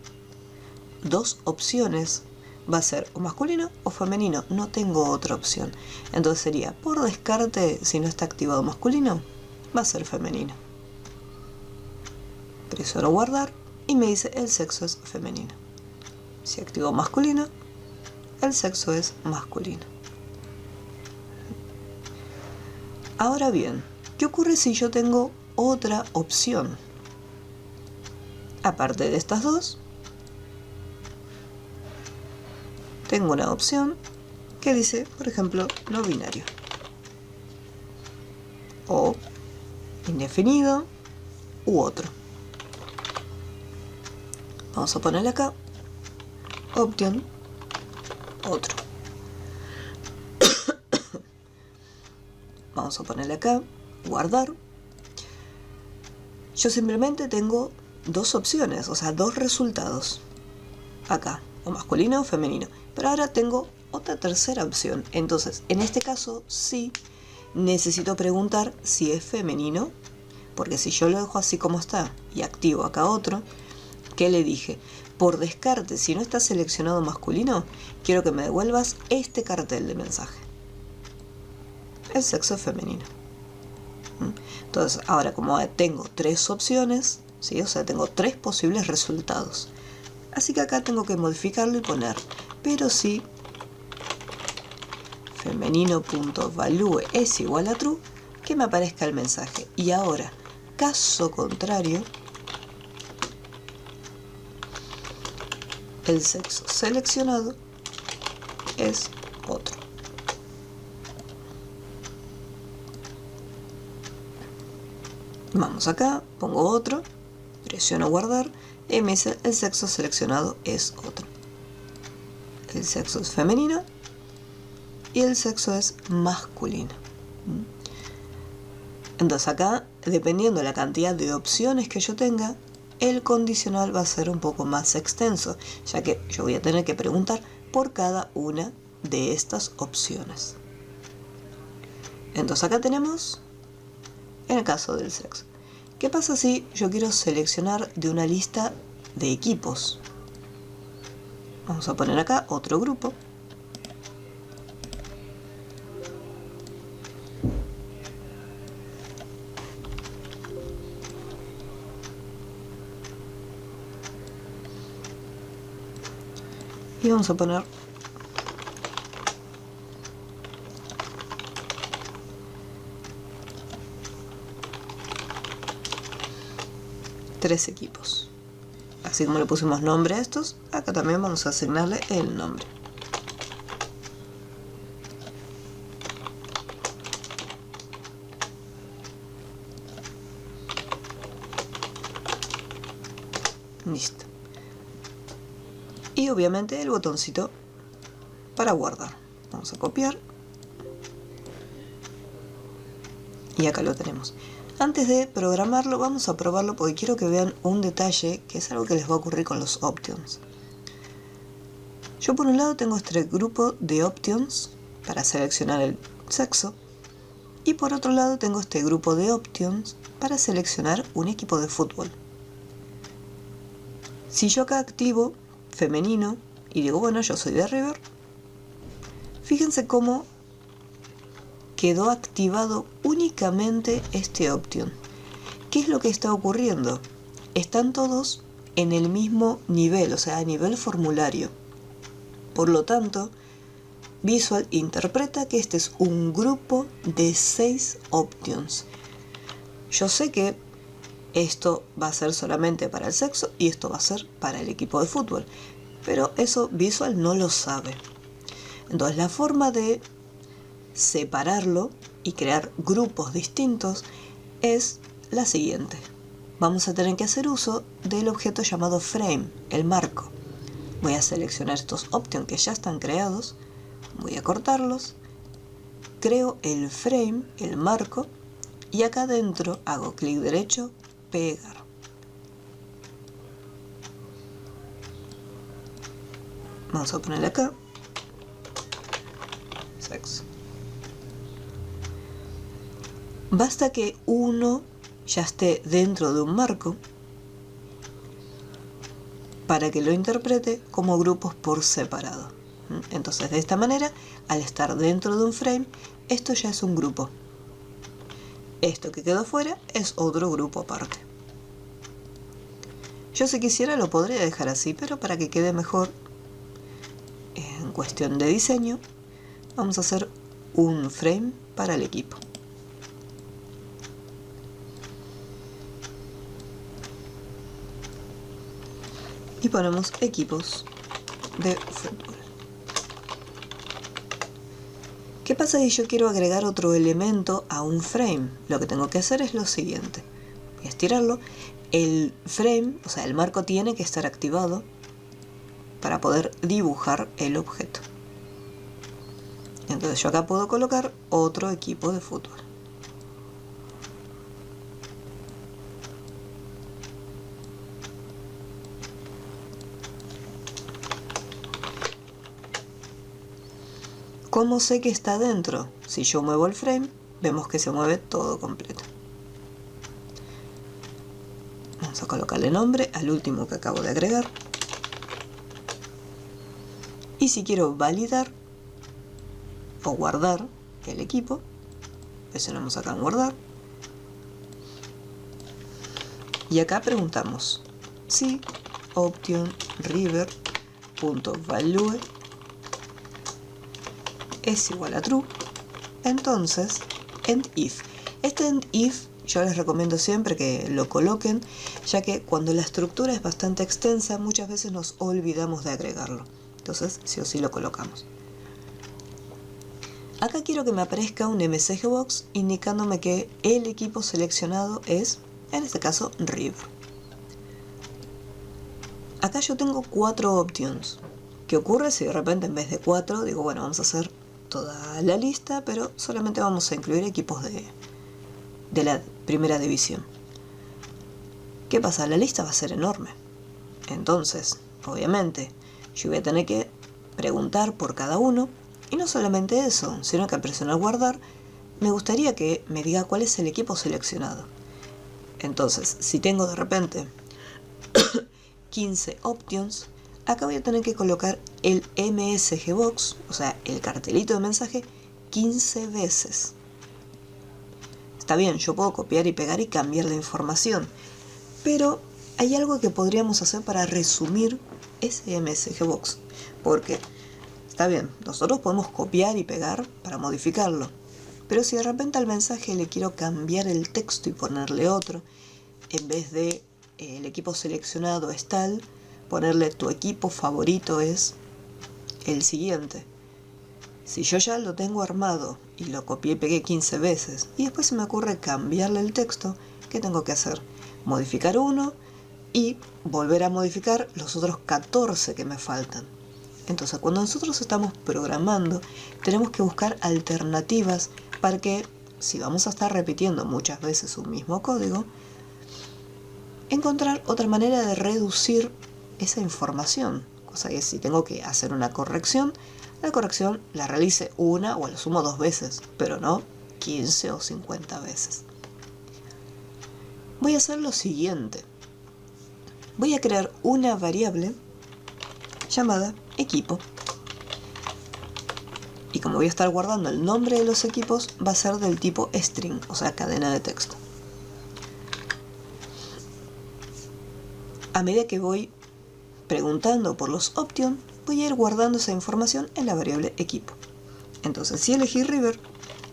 dos opciones, va a ser o masculino o femenino, no tengo otra opción. Entonces sería, por descarte, si no está activado masculino, va a ser femenino. presiono guardar y me dice el sexo es femenino. Si activo masculino, el sexo es masculino. Ahora bien, ¿qué ocurre si yo tengo otra opción? Aparte de estas dos, tengo una opción que dice, por ejemplo, no binario. O indefinido u otro. Vamos a ponerle acá, option, otro. Vamos a ponerle acá, guardar. Yo simplemente tengo dos opciones, o sea, dos resultados. Acá, o masculino o femenino. Pero ahora tengo otra tercera opción. Entonces, en este caso, sí necesito preguntar si es femenino, porque si yo lo dejo así como está y activo acá otro, ¿qué le dije? Por descarte, si no está seleccionado masculino, quiero que me devuelvas este cartel de mensaje. El sexo es femenino. Entonces, ahora como tengo tres opciones, ¿sí? O sea, tengo tres posibles resultados. Así que acá tengo que modificarlo y poner, pero si femenino.value es igual a true, que me aparezca el mensaje. Y ahora, caso contrario, el sexo seleccionado es otro. Vamos acá, pongo otro, presiono guardar y me dice el sexo seleccionado es otro. El sexo es femenino y el sexo es masculino. Entonces acá, dependiendo de la cantidad de opciones que yo tenga, el condicional va a ser un poco más extenso, ya que yo voy a tener que preguntar por cada una de estas opciones. Entonces acá tenemos en el caso del sexo. ¿Qué pasa si yo quiero seleccionar de una lista de equipos? Vamos a poner acá otro grupo. Y vamos a poner tres equipos. Así como le pusimos nombre a estos, acá también vamos a asignarle el nombre. Listo. Y obviamente el botoncito para guardar. Vamos a copiar. Y acá lo tenemos. Antes de programarlo, vamos a probarlo porque quiero que vean un detalle que es algo que les va a ocurrir con los options. Yo por un lado tengo este grupo de options para seleccionar el sexo y por otro lado tengo este grupo de options para seleccionar un equipo de fútbol. Si yo acá activo femenino y digo, bueno, yo soy de River, fíjense cómo quedó activado únicamente este option. ¿Qué es lo que está ocurriendo? Están todos en el mismo nivel, o sea, a nivel formulario. Por lo tanto, Visual interpreta que este es un grupo de 6 options. Yo sé que esto va a ser solamente para el sexo y esto va a ser para el equipo de fútbol, pero eso Visual no lo sabe. Entonces, la forma de separarlo y crear grupos distintos es la siguiente. Vamos a tener que hacer uso del objeto llamado frame, el marco. Voy a seleccionar estos options que ya están creados, voy a cortarlos, creo el frame, el marco, y acá adentro hago clic derecho, pegar. Vamos a ponerle acá sexo. Basta que uno ya esté dentro de un marco para que lo interprete como grupos por separado. Entonces, de esta manera, al estar dentro de un frame, esto ya es un grupo. Esto que quedó fuera es otro grupo aparte. Yo si quisiera lo podría dejar así, pero para que quede mejor, en cuestión de diseño, vamos a hacer un frame para el equipo. Y ponemos equipos de fútbol. ¿Qué pasa si yo quiero agregar otro elemento a un frame? Lo que tengo que hacer es lo siguiente. Voy a estirarlo. El frame, o sea, el marco tiene que estar activado para poder dibujar el objeto. Entonces yo acá puedo colocar otro equipo de fútbol. ¿Cómo sé que está dentro? Si yo muevo el frame, vemos que se mueve todo completo. Vamos a colocarle nombre al último que acabo de agregar. Y si quiero validar o guardar el equipo, presionamos acá en guardar. Y acá preguntamos si option river.value es igual a true, entonces end if. Este end if yo les recomiendo siempre que lo coloquen, ya que cuando la estructura es bastante extensa muchas veces nos olvidamos de agregarlo. Entonces sí o sí lo colocamos. Acá quiero que me aparezca un MSG box indicándome que el equipo seleccionado es, en este caso, River. Acá yo tengo 4 options. ¿Qué ocurre si de repente en vez de 4 digo, bueno, vamos a hacer toda la lista, pero solamente vamos a incluir equipos de la primera división? ¿Qué pasa? La lista va a ser enorme. Entonces, obviamente, yo voy a tener que preguntar por cada uno, y no solamente eso, sino que al presionar guardar, me gustaría que me diga cuál es el equipo seleccionado. Entonces, si tengo de repente 15 options, acá voy a tener que colocar el MSG box, o sea, el cartelito de mensaje, 15 veces. Está bien, yo puedo copiar y pegar y cambiar la información, pero hay algo que podríamos hacer para resumir ese MSG box, porque está bien, nosotros podemos copiar y pegar para modificarlo, pero si de repente al mensaje le quiero cambiar el texto y ponerle otro, en vez de el equipo seleccionado es tal, ponerle tu equipo favorito es el siguiente. Si yo ya lo tengo armado y lo copié y pegué 15 veces y después se me ocurre cambiarle el texto, ¿qué tengo que hacer? Modificar uno y volver a modificar los otros 14 que me faltan. Entonces, cuando nosotros estamos programando, tenemos que buscar alternativas para que, si vamos a estar repitiendo muchas veces un mismo código, encontrar otra manera de reducir esa información. Cosa que si tengo que hacer una corrección, la corrección la realice una o a lo sumo 2 veces, pero no 15 o 50 veces. Voy a hacer lo siguiente. Voy a crear una variable llamada equipo. Y como voy a estar guardando el nombre de los equipos, va a ser del tipo string, o sea, cadena de texto. A medida que voy preguntando por los options, voy a ir guardando esa información en la variable equipo. Entonces, si elegí River,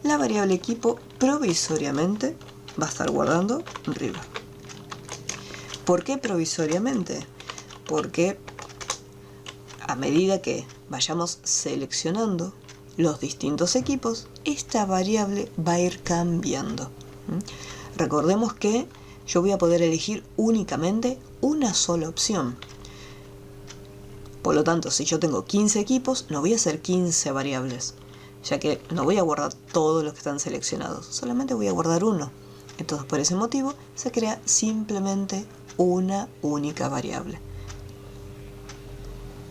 la variable equipo provisoriamente va a estar guardando River. ¿Por qué provisoriamente? Porque a medida que vayamos seleccionando los distintos equipos, esta variable va a ir cambiando. Recordemos que yo voy a poder elegir únicamente una sola opción. Por lo tanto, si yo tengo 15 equipos, no voy a hacer 15 variables, ya que no voy a guardar todos los que están seleccionados, solamente voy a guardar uno. Entonces, por ese motivo, se crea simplemente una única variable.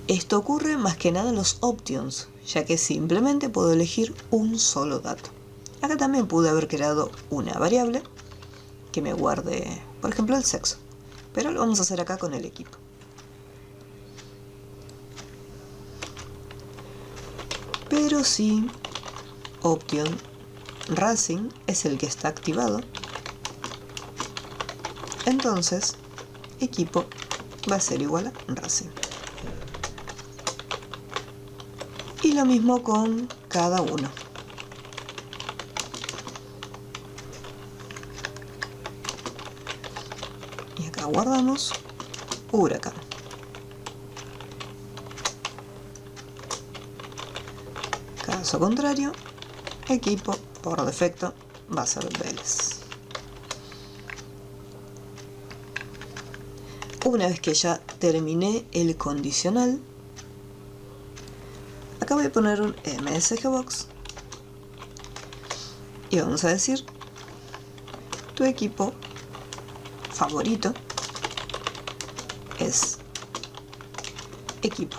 Esto ocurre más que nada en los options, ya que simplemente puedo elegir un solo dato. Acá también pude haber creado una variable que me guarde, por ejemplo, el sexo, pero lo vamos a hacer acá con el equipo. Pero si option racing es el que está activado, entonces equipo va a ser igual a Racing. Y lo mismo con cada uno. Y acá guardamos Huracán. Caso contrario, equipo por defecto va a ser Vélez. Una vez que ya terminé el condicional, acá voy a poner un MSGBox y vamos a decir tu equipo favorito es equipo.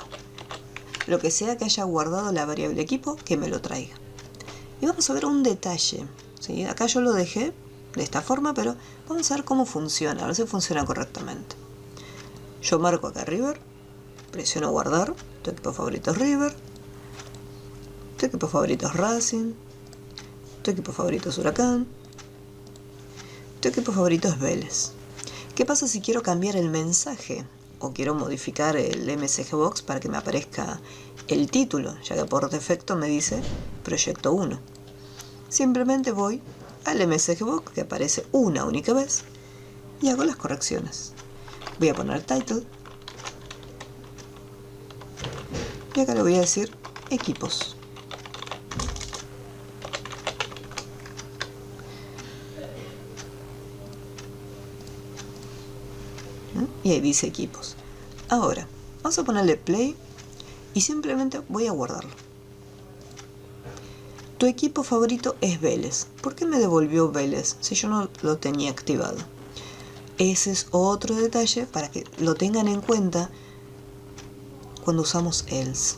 Lo que sea que haya guardado la variable equipo, que me lo traiga. Y vamos a ver un detalle, ¿sí? Acá yo lo dejé de esta forma, pero vamos a ver cómo funciona, a ver si funciona correctamente. Yo marco acá River, presiono guardar, tu equipo favorito es River, tu equipo favorito es Racing, tu equipo favorito es Huracán, tu equipo favorito es Vélez. ¿Qué pasa si quiero cambiar el mensaje o quiero modificar el MSGBox para que me aparezca el título, ya que por defecto me dice Proyecto 1? Simplemente voy al MSGBox, que aparece una única vez, y hago las correcciones. Voy a poner Title y acá le voy a decir Equipos. Y ahí dice Equipos. Ahora, vamos a ponerle Play y simplemente voy a guardarlo. Tu equipo favorito es Vélez. ¿Por qué me devolvió Vélez si yo no lo tenía activado? Ese es otro detalle para que lo tengan en cuenta cuando usamos else,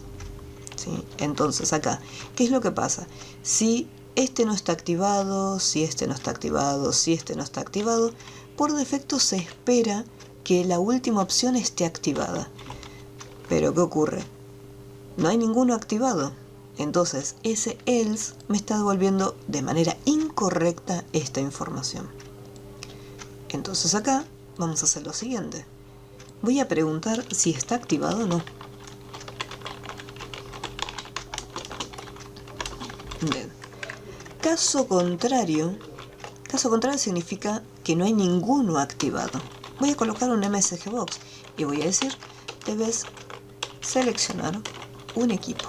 ¿sí? Entonces acá, ¿qué es lo que pasa? Si este no está activado, si este no está activado, si este no está activado, por defecto se espera que la última opción esté activada. Pero ¿qué ocurre? No hay ninguno activado. Entonces ese else me está devolviendo de manera incorrecta esta información. Entonces acá vamos a hacer lo siguiente. Voy a preguntar si está activado o no. Bien. Caso contrario significa que no hay ninguno activado. Voy a colocar un MSGBox y voy a decir, debes seleccionar un equipo.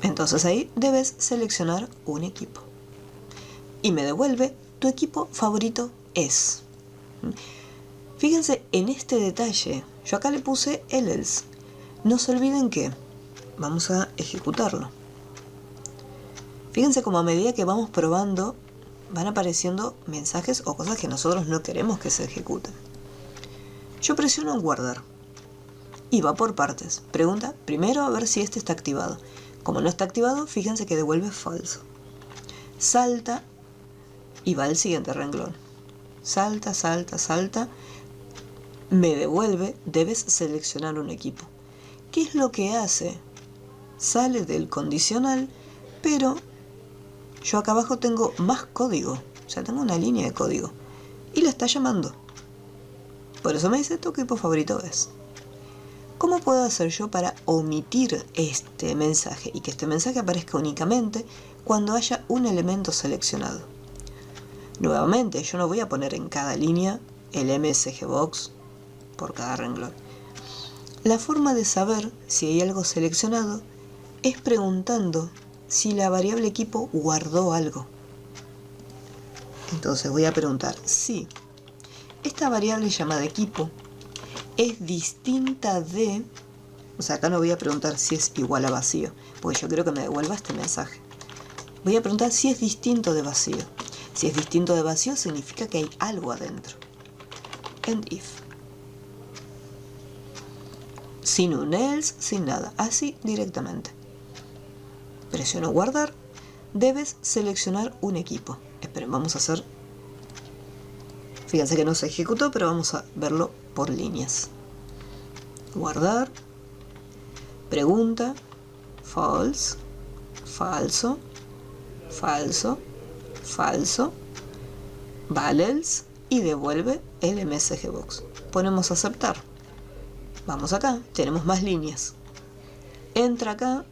Entonces ahí debes seleccionar un equipo. Y me devuelve tu equipo favorito es. Fíjense en este detalle. Yo acá le puse el else. No se olviden que vamos a ejecutarlo. Fíjense como a medida que vamos probando van apareciendo mensajes o cosas que nosotros no queremos que se ejecuten. Yo presiono en guardar y va por partes. Pregunta primero a ver si este está activado. Como no está activado, fíjense que devuelve falso. Salta y va al siguiente renglón. Salta, salta, salta. Me devuelve, debes seleccionar un equipo. ¿Qué es lo que hace? Sale del condicional, pero yo acá abajo tengo más código. O sea, tengo una línea de código. Y la está llamando. Por eso me dice tu equipo favorito es. ¿Cómo puedo hacer yo para omitir este mensaje y que este mensaje aparezca únicamente cuando haya un elemento seleccionado? Nuevamente, yo no voy a poner en cada línea el MSGBox por cada renglón. La forma de saber si hay algo seleccionado es preguntando si la variable equipo guardó algo. Entonces voy a preguntar si esta variable llamada equipo es distinta de... O sea, acá no voy a preguntar si es igual a vacío, porque yo quiero que me devuelva este mensaje. Voy a preguntar si es distinto de vacío. Si es distinto de vacío, significa que hay algo adentro. And if. Sin un else, sin nada. Así directamente. Presiono guardar. Debes seleccionar un equipo. Esperen, vamos a hacer... Fíjense que no se ejecutó, pero vamos a verlo por líneas. Guardar. Pregunta. False. Falso. falso, falso, valels y devuelve el MSG Box. Ponemos aceptar. Vamos acá, tenemos más líneas. Entra acá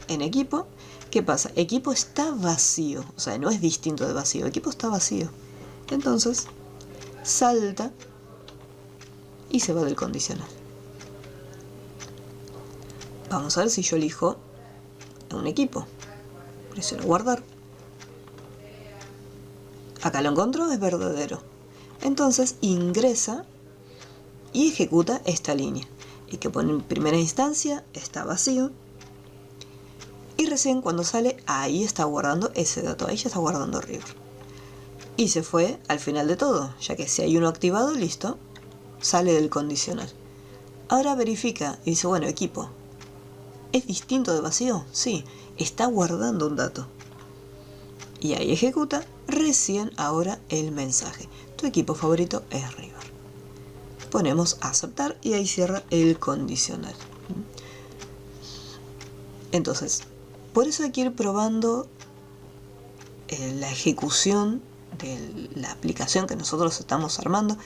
en equipo. ¿Qué pasa? Equipo está vacío, o sea, no es distinto de vacío, equipo está vacío. Entonces, salta y se va del condicional. Vamos a ver si yo elijo un equipo. Presiono guardar. Acá lo encontró, es verdadero. Entonces ingresa y ejecuta esta línea. Y que pone en primera instancia está vacío. Y recién cuando sale, ahí está guardando ese dato. Ahí ya está guardando River. Y se fue al final de todo, ya que si hay uno activado, listo, sale del condicional. Ahora verifica y dice, bueno, equipo, ¿es distinto de vacío? Sí, está guardando un dato. Y ahí ejecuta recién ahora el mensaje. Tu equipo favorito es River. Ponemos aceptar y ahí cierra el condicional. Entonces, por eso hay que ir probando la ejecución de la aplicación que nosotros estamos armando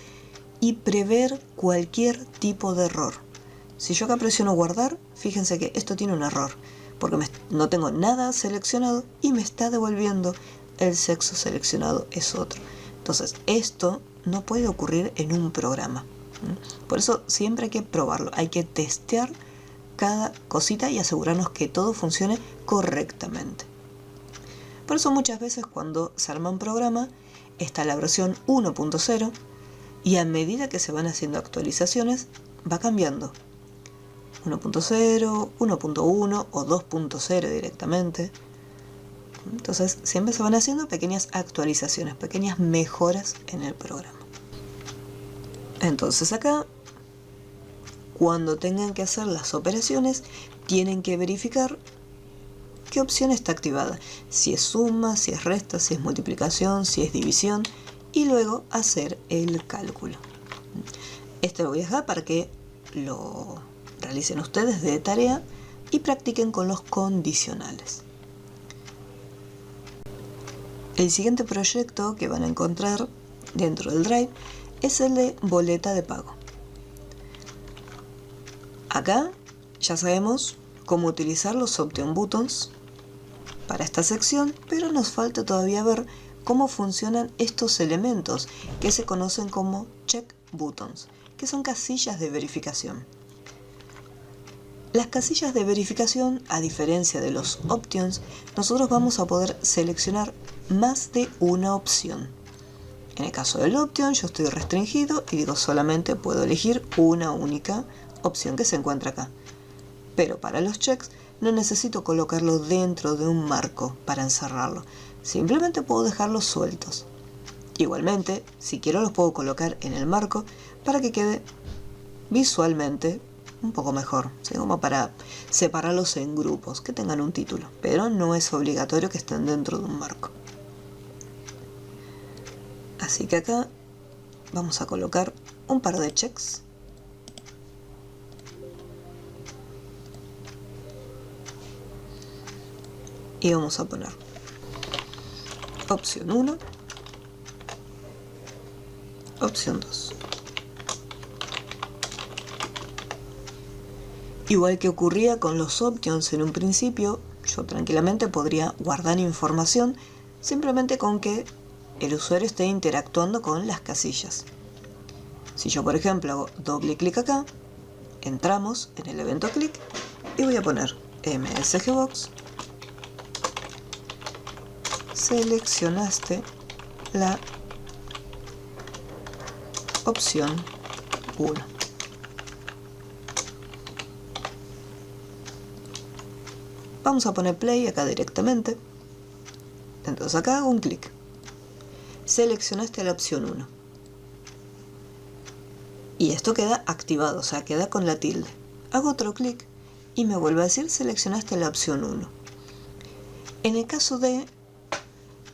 y prever cualquier tipo de error. Si yo acá presiono guardar, fíjense que esto tiene un error, porque no tengo nada seleccionado y me está devolviendo el sexo seleccionado es otro. Entonces, esto no puede ocurrir en un programa. Por eso siempre hay que probarlo, hay que testear cada cosita y asegurarnos que todo funcione correctamente. Por eso muchas veces cuando se arma un programa está la versión 1.0 y a medida que se van haciendo actualizaciones va cambiando. 1.0, 1.1 o 2.0 directamente. Entonces siempre se van haciendo pequeñas actualizaciones, pequeñas mejoras en el programa. Entonces acá, cuando tengan que hacer las operaciones, tienen que verificar qué opción está activada. Si es suma, si es resta, si es multiplicación, si es división. Y luego hacer el cálculo. Esto lo voy a dejar para que lo realicen ustedes de tarea y practiquen con los condicionales. El siguiente proyecto que van a encontrar dentro del Drive es el de boleta de pago. Acá ya sabemos cómo utilizar los Option Buttons para esta sección, pero nos falta todavía ver cómo funcionan estos elementos que se conocen como Check Buttons, que son casillas de verificación. Las casillas de verificación, a diferencia de los Options, nosotros vamos a poder seleccionar más de una opción. En el caso del Option yo estoy restringido y digo solamente puedo elegir una única opción que se encuentra acá. Pero para los checks no necesito colocarlo dentro de un marco para encerrarlo. Simplemente puedo dejarlos sueltos. Igualmente, si quiero los puedo colocar en el marco para que quede visualmente un poco mejor, ¿sí? Como para separarlos en grupos, que tengan un título. Pero no es obligatorio que estén dentro de un marco. Así que acá vamos a colocar un par de checks. Y vamos a poner opción 1, opción 2. Igual que ocurría con los options en un principio, yo tranquilamente podría guardar información simplemente con que el usuario esté interactuando con las casillas. Si yo, por ejemplo, hago doble clic acá, entramos en el evento clic y voy a poner MSGBox. Seleccionaste la opción 1. Vamos a poner play acá directamente. Entonces acá hago un clic. Seleccionaste la opción 1. Y esto queda activado, o sea, queda con la tilde. Hago otro clic y me vuelve a decir seleccionaste la opción 1. En el caso de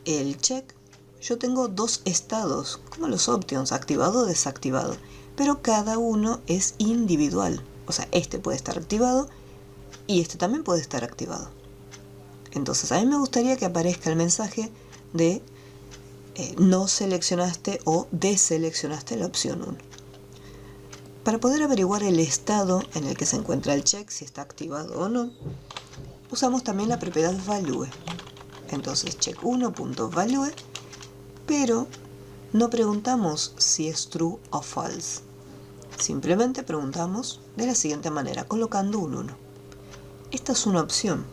el check, yo tengo dos estados, como los options, activado o desactivado, pero cada uno es individual. O sea, este puede estar activado y este también puede estar activado. Entonces a mí me gustaría que aparezca el mensaje de no seleccionaste o deseleccionaste la opción 1. Para poder averiguar el estado en el que se encuentra el check, si está activado o no, usamos también la propiedad value. Entonces check1.value, pero no preguntamos si es true o false. Simplemente preguntamos de la siguiente manera, colocando un 1. Esta es una opción.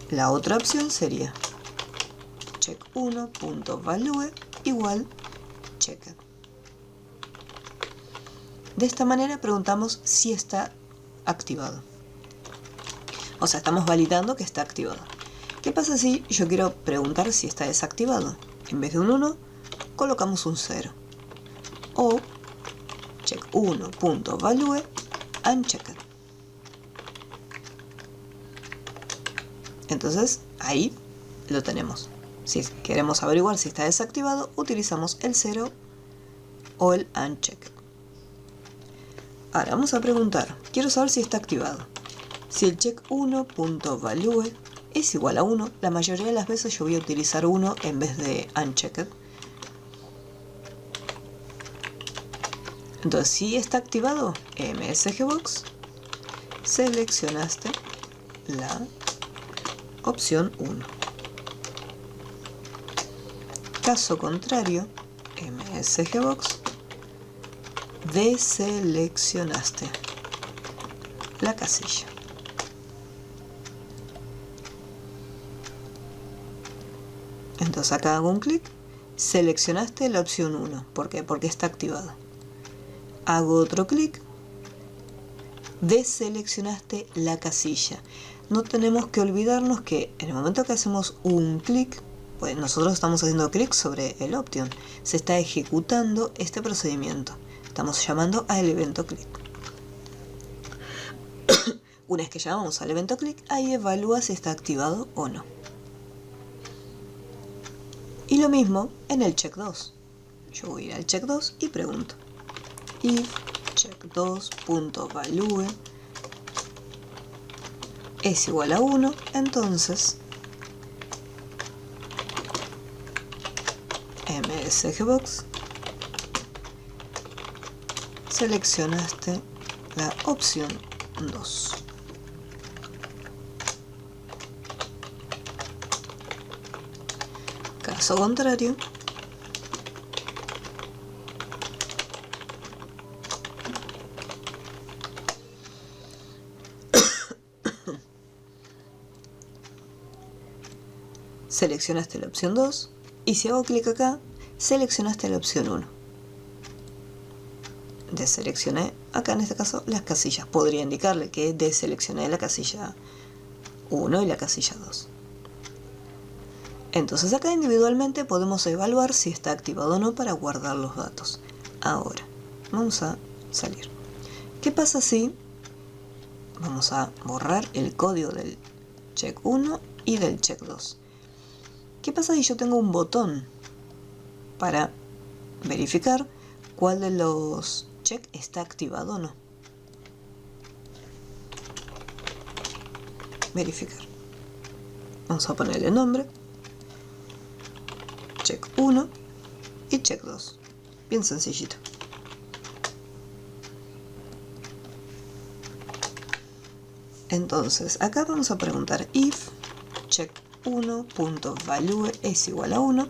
La otra opción sería check1.value igual checked. De esta manera preguntamos si está activado. O sea, estamos validando que está activado. ¿Qué pasa si yo quiero preguntar si está desactivado? En vez de un 1, colocamos un 0. O check1.value unchecked. Entonces, ahí lo tenemos. Si queremos averiguar si está desactivado, utilizamos el 0 o el unchecked. Ahora vamos a preguntar, quiero saber si está activado. Si el check1.value es igual a 1, la mayoría de las veces yo voy a utilizar 1 en vez de unchecked. Entonces, si está activado, msgbox, seleccionaste la opción 1. Caso contrario, msgbox, deseleccionaste la casilla. Entonces acá hago un clic, seleccionaste la opción 1. ¿Por qué? Porque está activado. Hago otro clic, deseleccionaste la casilla. No tenemos que olvidarnos que en el momento que hacemos un clic, pues nosotros estamos haciendo clic sobre el option. Se está ejecutando este procedimiento. Estamos llamando al evento clic. Una vez que llamamos al evento clic, ahí evalúa si está activado o no. Y lo mismo en el check 2. Yo voy a ir al check 2 y pregunto. If check2.value es igual a 1, entonces msgbox, seleccionaste la opción 2. Caso contrario, seleccionaste la opción 2 y si hago clic acá, seleccionaste la opción 1. Deseleccioné acá en este caso las casillas. Podría indicarle que deseleccioné la casilla 1 y la casilla 2. Entonces acá individualmente podemos evaluar si está activado o no para guardar los datos. Ahora, vamos a salir. ¿Qué pasa si vamos a borrar el código del check 1 y del check 2? ¿Qué pasa si yo tengo un botón para verificar cuál de los check está activado o no? Verificar. Vamos a ponerle nombre. Check 1 y check 2. Bien sencillito. Entonces, acá vamos a preguntar if check1.value es igual a 1.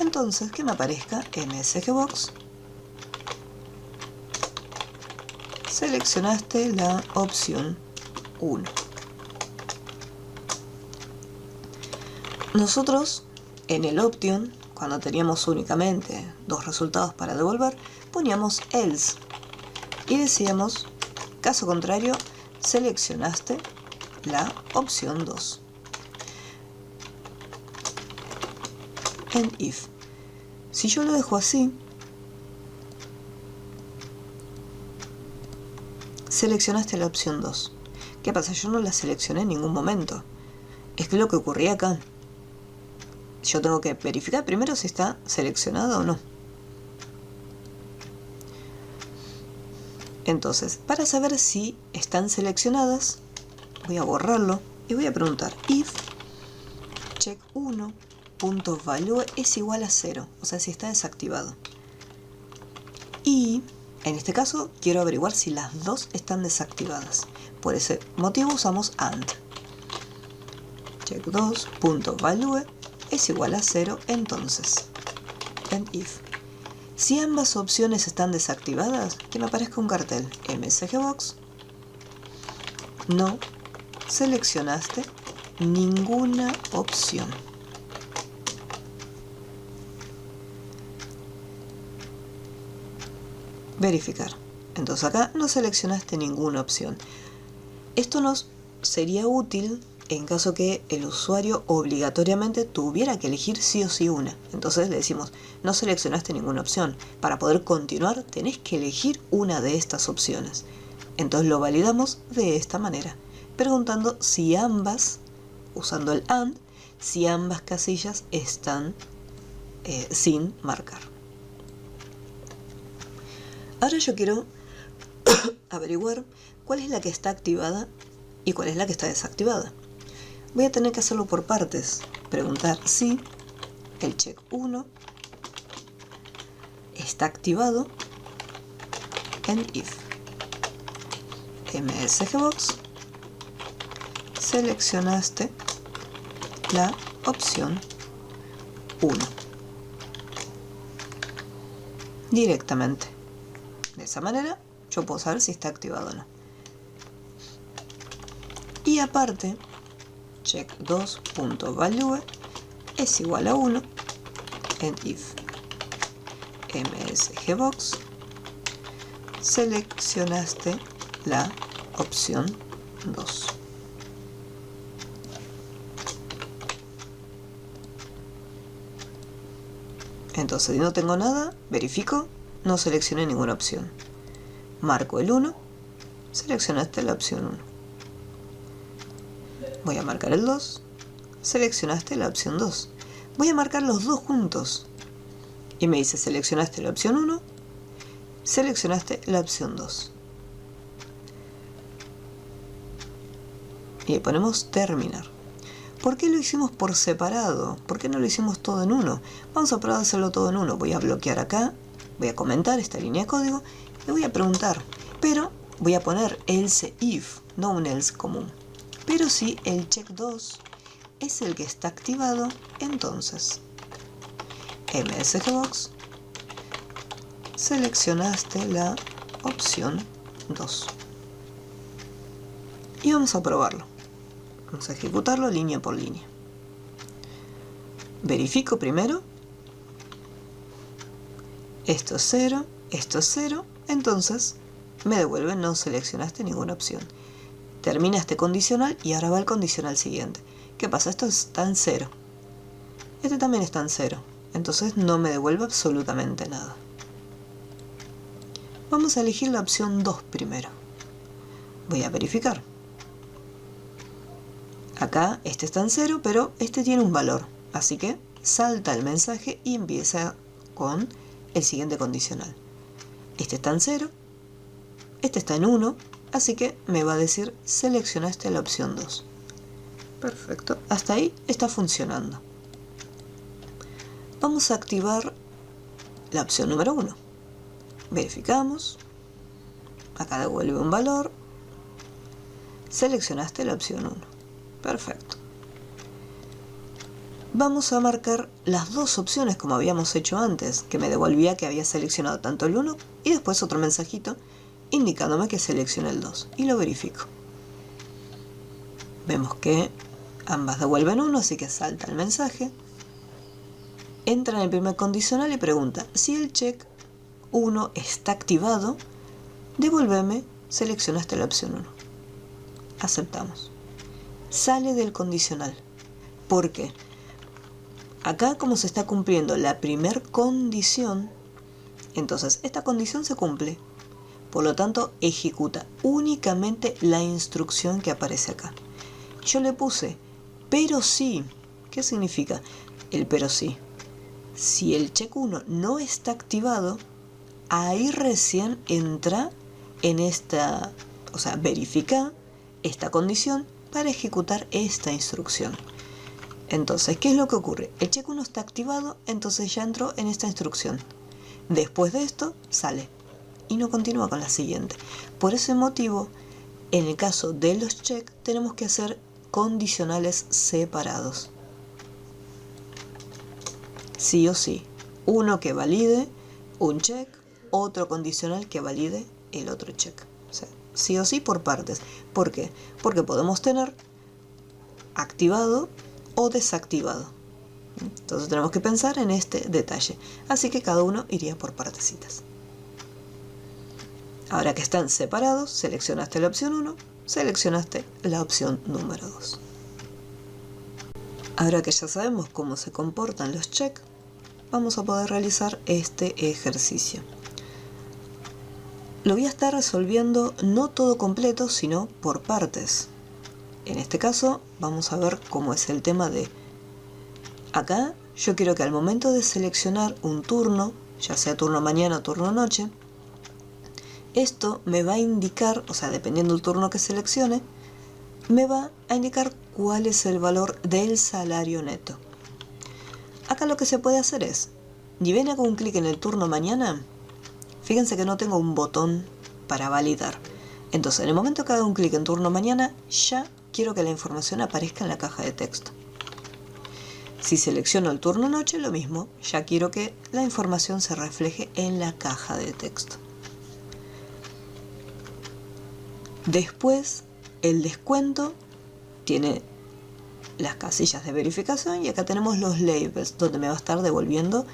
Entonces, que me aparezca msgbox. Seleccionaste la opción 1. Nosotros, en el option, cuando teníamos únicamente dos resultados para devolver, poníamos else y decíamos, caso contrario, seleccionaste la opción 2. En if. Si yo lo dejo así, seleccionaste la opción 2. ¿Qué pasa? Yo no la seleccioné en ningún momento. Es que lo que ocurría acá. Yo tengo que verificar primero si está seleccionado o no. Entonces, para saber si están seleccionadas, voy a borrarlo y voy a preguntar if check1.value es igual a 0, o sea, si está desactivado. Y en este caso quiero averiguar si las dos están desactivadas. Por ese motivo usamos AND. Check2.value es igual a 0, entonces and if. Si ambas opciones están desactivadas, que me aparezca un cartel MSGBox. No seleccionaste ninguna opción. Verificar. Entonces acá no seleccionaste ninguna opción. Esto nos sería útil en caso que el usuario obligatoriamente tuviera que elegir sí o sí una. Entonces le decimos, no seleccionaste ninguna opción. Para poder continuar tenés que elegir una de estas opciones. Entonces lo validamos de esta manera, preguntando si ambas, usando el AND, si ambas casillas están sin marcar. Ahora yo quiero averiguar cuál es la que está activada y cuál es la que está desactivada. Voy a tener que hacerlo por partes. Preguntar si el check 1 está activado en if. MSGBox, seleccionaste la opción 1 directamente. De esa manera yo puedo saber si está activado o no. Y aparte, check2.value es igual a 1 en if. MSGBox, seleccionaste la opción 2. Entonces, si no tengo nada, verifico, no seleccioné ninguna opción. Marco el 1, seleccionaste la opción 1. Voy a marcar el 2, seleccionaste la opción 2. Voy a marcar los dos juntos. Y me dice, seleccionaste la opción 1, seleccionaste la opción 2. Y le ponemos terminar. ¿Por qué lo hicimos por separado? ¿Por qué no lo hicimos todo en uno? Vamos a probar de hacerlo todo en uno. Voy a bloquear acá, voy a comentar esta línea de código y voy a preguntar. Pero voy a poner else if, no un else común. Pero si el check 2 es el que está activado, entonces MSGBox, seleccionaste la opción 2. Y vamos a probarlo. Vamos a ejecutarlo línea por línea. Verifico primero. Esto es 0, esto es 0. Entonces me devuelve no seleccionaste ninguna opción. Termina este condicional y ahora va el condicional siguiente. ¿Qué pasa? Esto está en 0. Este también está en 0. Entonces no me devuelve absolutamente nada. Vamos a elegir la opción 2 primero. Voy a verificar. Acá este está en 0, pero este tiene un valor. Así que salta el mensaje y empieza con el siguiente condicional. Este está en 0, este está en 1, así que me va a decir seleccionaste la opción 2. Perfecto, hasta ahí está funcionando. Vamos a activar la opción número 1. Verificamos. Acá devuelve un valor. Seleccionaste la opción 1. Perfecto. Vamos a marcar las dos opciones como habíamos hecho antes, que me devolvía que había seleccionado tanto el 1 y después otro mensajito indicándome que seleccione el 2. Y lo verifico. Vemos que ambas devuelven 1, así que salta el mensaje. Entra en el primer condicional y pregunta, si el check 1 está activado, devuélveme, seleccionaste la opción 1. Aceptamos. Sale del condicional. ¿Por qué? Acá, como se está cumpliendo la primer condición, entonces esta condición se cumple. Por lo tanto, ejecuta únicamente la instrucción que aparece acá. Yo le puse, pero sí. ¿Qué significa el pero sí? Si el check 1 no está activado, ahí recién entra en esta, o sea, verifica esta condición para ejecutar esta instrucción. Entonces, ¿qué es lo que ocurre? El check 1 está activado, entonces ya entró en esta instrucción. Después de esto, sale y no continúa con la siguiente. Por ese motivo, en el caso de los check, tenemos que hacer condicionales separados. Sí o sí. Uno que valide un check, otro condicional que valide el otro check. O sea, sí o sí por partes. ¿Por qué? Porque podemos tener activado o desactivado. Entonces tenemos que pensar en este detalle. Así que cada uno iría por partecitas. Ahora que están separados, seleccionaste la opción 1, seleccionaste la opción número 2. Ahora que ya sabemos cómo se comportan los check, vamos a poder realizar este ejercicio. Lo voy a estar resolviendo no todo completo, sino por partes. En este caso, vamos a ver cómo es el tema de... Acá, yo quiero que al momento de seleccionar un turno, ya sea turno mañana o turno noche, esto me va a indicar, o sea, dependiendo del turno que seleccione, me va a indicar cuál es el valor del salario neto. Acá lo que se puede hacer es, ni ven hago un clic en el turno mañana, fíjense que no tengo un botón para validar. Entonces, en el momento que haga un clic en turno mañana, ya quiero que la información aparezca en la caja de texto. Si selecciono el turno noche, lo mismo, ya quiero que la información se refleje en la caja de texto. Después, el descuento tiene las casillas de verificación y acá tenemos los labels, donde me va a estar devolviendo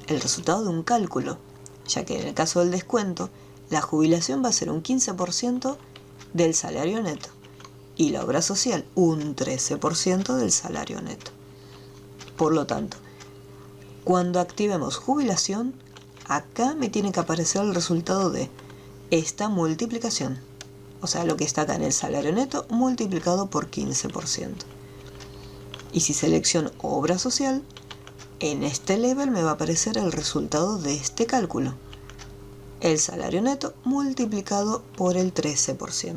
el resultado de un cálculo, ya que en el caso del descuento, la jubilación va a ser un 15% del salario neto y la obra social un 13% del salario neto. Por lo tanto, cuando activemos jubilación, acá me tiene que aparecer el resultado de esta multiplicación. O sea, lo que está acá en el salario neto multiplicado por 15%. Y si selecciono obra social, en este label me va a aparecer el resultado de este cálculo. El salario neto multiplicado por el 13%.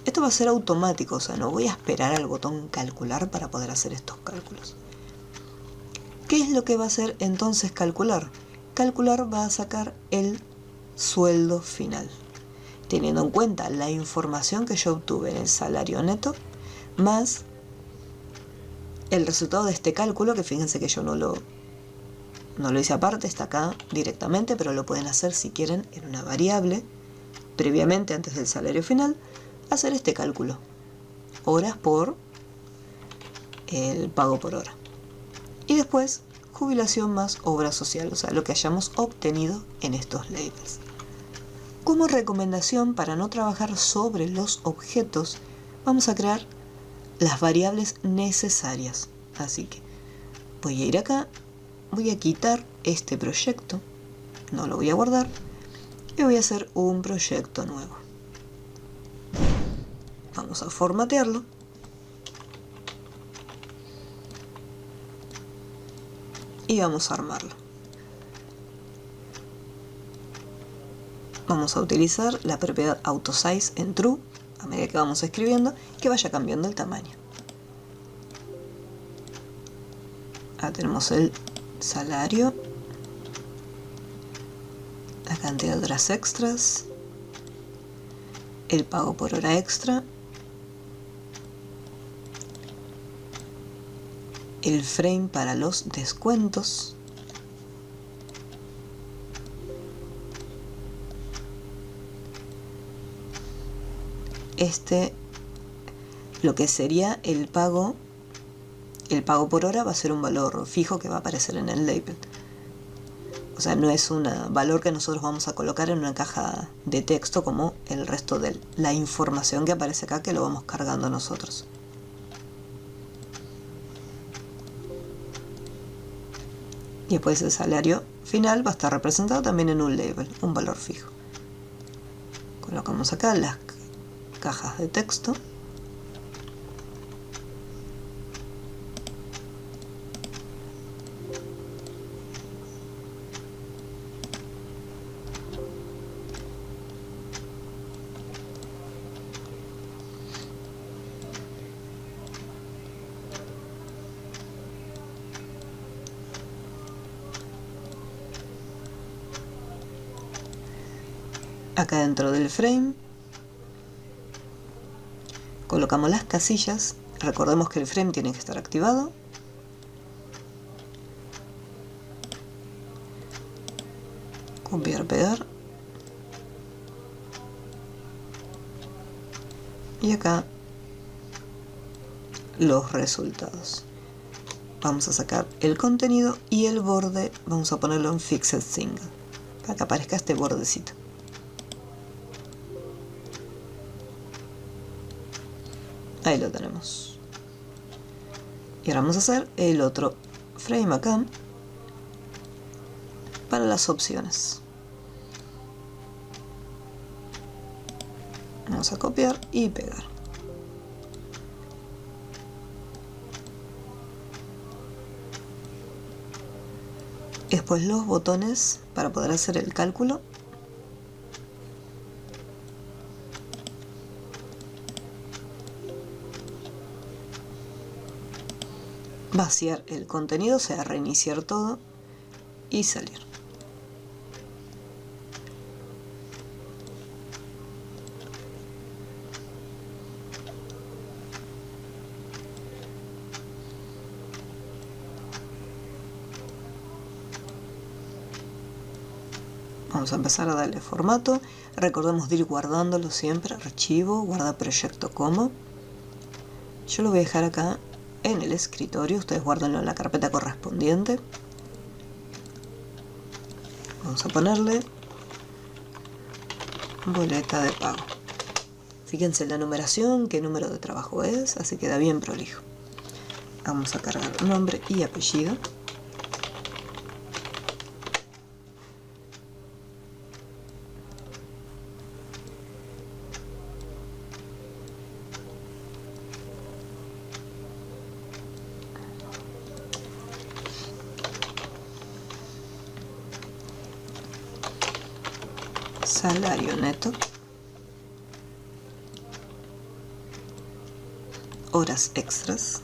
Esto va a ser automático, o sea, no voy a esperar al botón calcular para poder hacer estos cálculos. ¿Qué es lo que va a hacer entonces calcular? Calcular va a sacar el sueldo final, teniendo en cuenta la información que yo obtuve en el salario neto, más el resultado de este cálculo, que fíjense que yo no lo hice aparte, está acá directamente, pero lo pueden hacer si quieren en una variable, previamente antes del salario final, hacer este cálculo, horas por el pago por hora. Y después, jubilación más obra social, o sea, lo que hayamos obtenido en estos labels. Como recomendación para no trabajar sobre los objetos, vamos a crear las variables necesarias. Así que voy a ir acá, voy a quitar este proyecto, no lo voy a guardar, y voy a hacer un proyecto nuevo. Vamos a formatearlo. Y vamos a armarlo. Vamos a utilizar la propiedad AutoSize en True, a medida que vamos escribiendo, que vaya cambiando el tamaño. Acá tenemos el salario, la cantidad de horas extras, el pago por hora extra, el frame para los descuentos, lo que sería el pago por hora va a ser un valor fijo que va a aparecer en el label. O sea, no es un valor que nosotros vamos a colocar en una caja de texto como el resto de la información que aparece acá, que lo vamos cargando nosotros. Y después el salario final va a estar representado también en un label, un valor fijo. Colocamos acá las cajas de texto. Acá dentro del frame colocamos las casillas. Recordemos que el frame tiene que estar activado. Copiar, pegar. Y acá los resultados. Vamos a sacar el contenido y el borde vamos a ponerlo en Fixed Single para que aparezca este bordecito. Ahí lo tenemos. Y ahora vamos a hacer el otro frame acá para las opciones. Vamos a copiar y pegar. Después los botones para poder hacer el cálculo. Vaciar el contenido, o sea, reiniciar todo y salir. Vamos a empezar a darle formato. Recordemos de ir guardándolo siempre. Archivo, guarda proyecto como. Yo lo voy a dejar acá en el escritorio. Ustedes guárdenlo en la carpeta correspondiente. Vamos a ponerle boleta de pago. Fíjense en la numeración, qué número de trabajo es, así queda bien prolijo. Vamos a cargar nombre y apellido. Salario neto. Horas extras.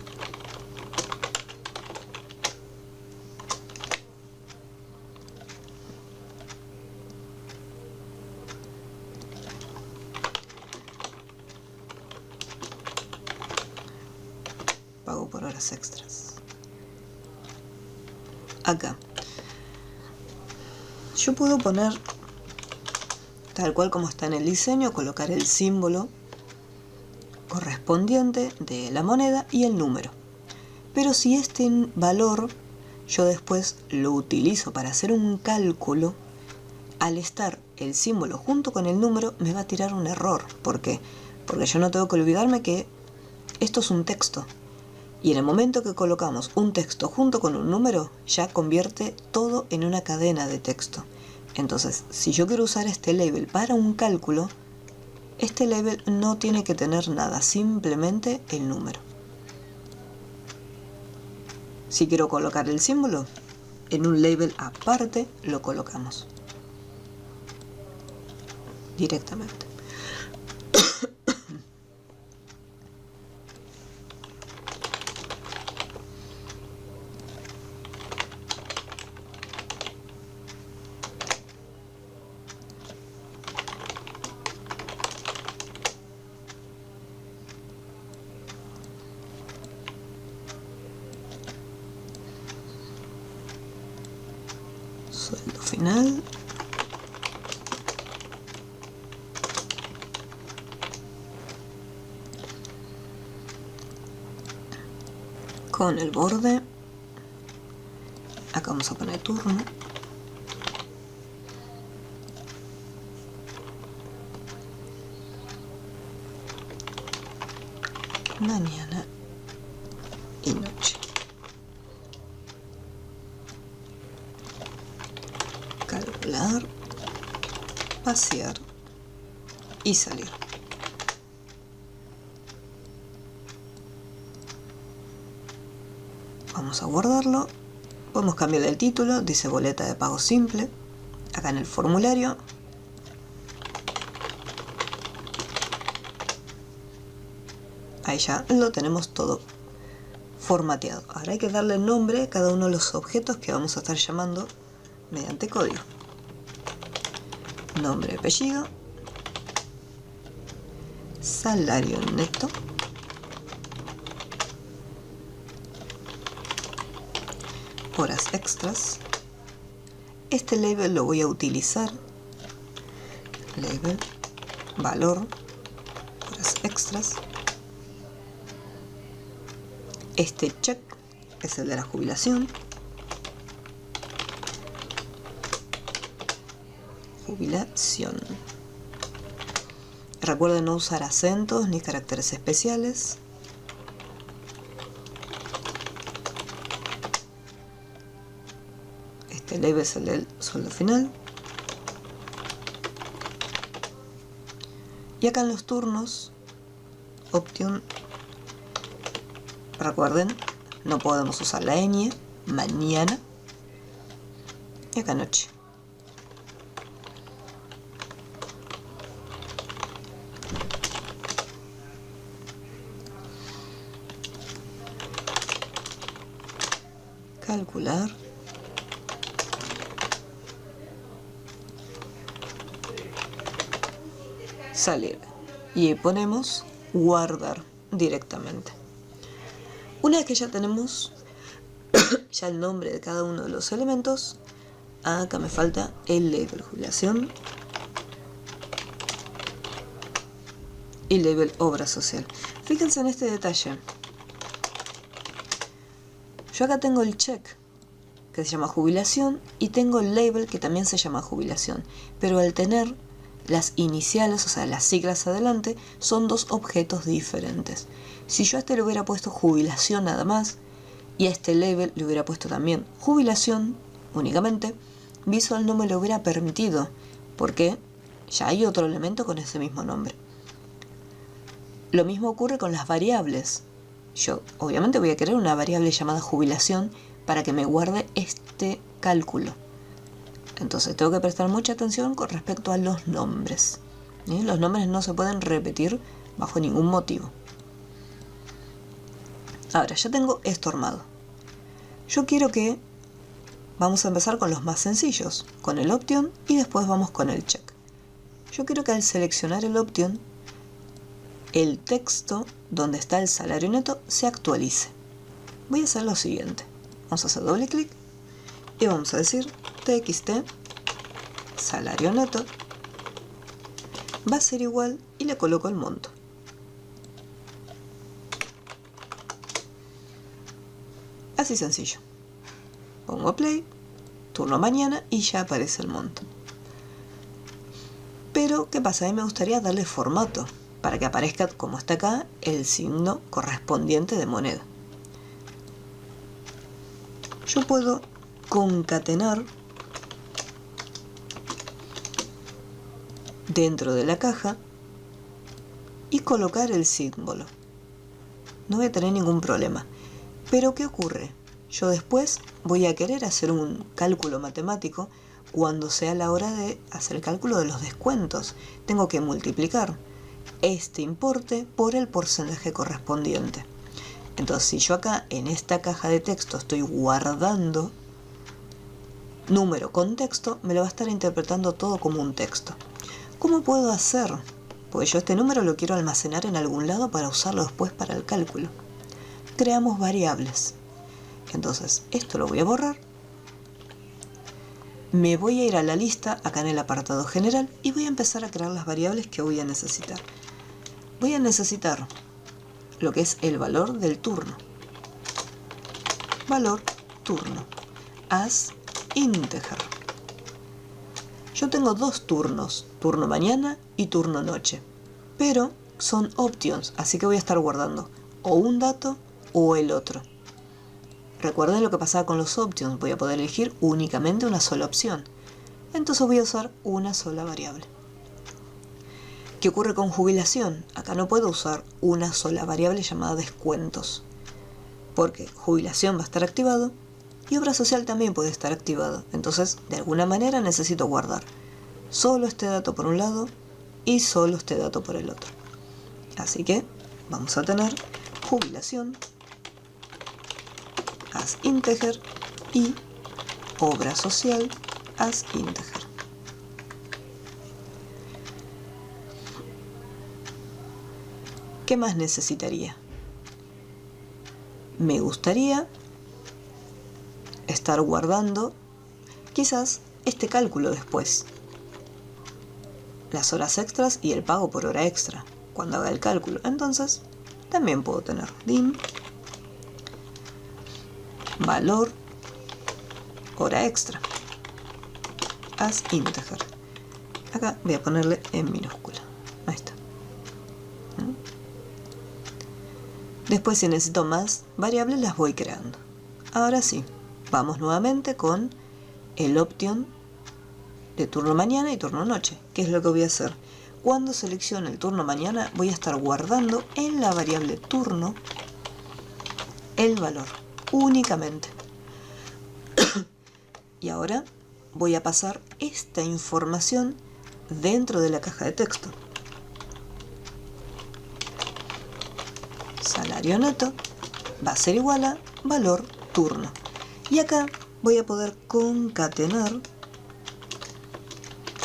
Pago por horas extras. Acá. Yo puedo poner tal cual como está en el diseño, colocar el símbolo correspondiente de la moneda y el número. Pero si este valor yo después lo utilizo para hacer un cálculo, al estar el símbolo junto con el número me va a tirar un error. ¿Por qué? Porque yo no tengo que olvidarme que esto es un texto. Y en el momento que colocamos un texto junto con un número, ya convierte todo en una cadena de texto. Entonces, si yo quiero usar este label para un cálculo, este label no tiene que tener nada, simplemente el número. Si quiero colocar el símbolo, en un label aparte lo colocamos directamente. Sueldo final. Con el borde. Acá vamos a poner turno. Mañana y noche. Calcular, vaciar y salir. Vamos a guardarlo. Podemos cambiar el título, dice boleta de pago simple. Acá en el formulario. Ahí ya lo tenemos todo formateado. Ahora hay que darle nombre a cada uno de los objetos que vamos a estar llamando mediante código. Nombre, apellido, salario neto, horas extras. Este label lo voy a utilizar, label, valor, horas extras. Este check es el de la jubilación, jubilación. Recuerden no usar acentos ni caracteres especiales. Este label es el del sueldo final. Y acá en los turnos, option, recuerden, no podemos usar la ñ, mañana, y acá noche. Calcular. Salir. Y ponemos guardar directamente. Una vez que ya tenemos ya el nombre de cada uno de los elementos, acá me falta el label jubilación y label obra social. Fíjense en este detalle. Yo acá tengo el check que se llama jubilación y tengo el label que también se llama jubilación, pero al tener las iniciales, o sea, las siglas adelante, son dos objetos diferentes. Si yo a este le hubiera puesto jubilación nada más y a este label le hubiera puesto también jubilación únicamente, Visual no me lo hubiera permitido porque ya hay otro elemento con ese mismo nombre. Lo mismo ocurre con las variables. Yo obviamente voy a querer una variable llamada jubilación para que me guarde este cálculo. Entonces tengo que prestar mucha atención con respecto a los nombres. Los nombres no se pueden repetir bajo ningún motivo. Ahora, ya tengo esto armado. Yo quiero que vamos a empezar con los más sencillos, con el option y después vamos con el check. Yo quiero que al seleccionar el option, el texto donde está el salario neto se actualice. Voy a hacer lo siguiente. Vamos a hacer doble clic y vamos a decir txt salario neto va a ser igual y le coloco el monto. Así sencillo. Pongo play, turno mañana y ya aparece el monto. Pero, ¿qué pasa? A mí me gustaría darle formato para que aparezca, como está acá, el signo correspondiente de moneda. Yo puedo concatenar dentro de la caja y colocar el símbolo. No voy a tener ningún problema. Pero ¿qué ocurre? Yo después voy a querer hacer un cálculo matemático cuando sea la hora de hacer el cálculo de los descuentos. Tengo que multiplicar este importe por el porcentaje correspondiente. Entonces, si yo acá en esta caja de texto estoy guardando número con texto, me lo va a estar interpretando todo como un texto. ¿Cómo puedo hacer? Pues yo este número lo quiero almacenar en algún lado para usarlo después para el cálculo. Creamos variables. Entonces, esto lo voy a borrar. Me voy a ir a la lista, acá en el apartado general, y voy a empezar a crear las variables que voy a necesitar. Voy a necesitar lo que es el valor del turno. Valor turno. As integer. Yo tengo dos turnos, turno mañana y turno noche, pero son options, así que voy a estar guardando o un dato o el otro. Recuerden lo que pasaba con los options, voy a poder elegir únicamente una sola opción. Entonces voy a usar una sola variable. ¿Qué ocurre con jubilación? Acá no puedo usar una sola variable llamada descuentos, porque jubilación va a estar activado y obra social también puede estar activado. Entonces, de alguna manera necesito guardar solo este dato por un lado y solo este dato por el otro. Así que vamos a tener jubilación as integer y obra social as integer. ¿Qué más necesitaría? Me gustaría estar guardando quizás este cálculo después. Las horas extras y el pago por hora extra cuando haga el cálculo. Entonces, también puedo tener dim valor hora extra as integer. Acá voy a ponerle en minúscula. Ahí está. Después, si necesito más variables, las voy creando. Ahora sí, vamos nuevamente con el option de turno mañana y turno noche. ¿Qué es lo que voy a hacer? Cuando seleccione el turno mañana, voy a estar guardando en la variable turno el valor únicamente. Y ahora voy a pasar esta información dentro de la caja de texto. Salario neto va a ser igual a valor turno. Y acá voy a poder concatenar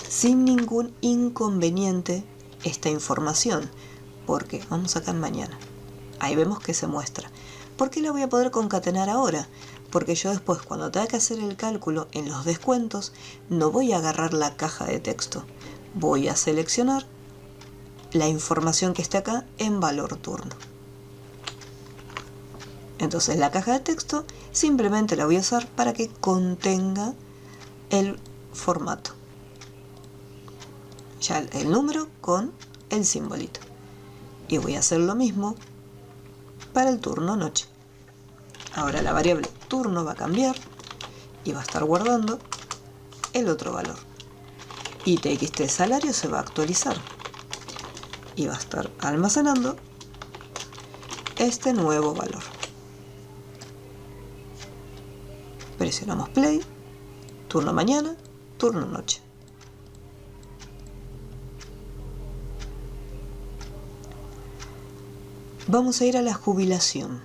sin ningún inconveniente esta información. Porque vamos acá en mañana. Ahí vemos que se muestra. ¿Por qué la voy a poder concatenar ahora? Porque yo después, cuando tenga que hacer el cálculo en los descuentos, no voy a agarrar la caja de texto. Voy a seleccionar la información que esté acá en valor turno. Entonces la caja de texto simplemente la voy a usar para que contenga el formato. Ya el número con el simbolito. Y voy a hacer lo mismo para el turno noche. Ahora la variable turno va a cambiar y va a estar guardando el otro valor. Y txt salario se va a actualizar y va a estar almacenando este nuevo valor. Presionamos play, turno mañana, turno noche. Vamos a ir a la jubilación.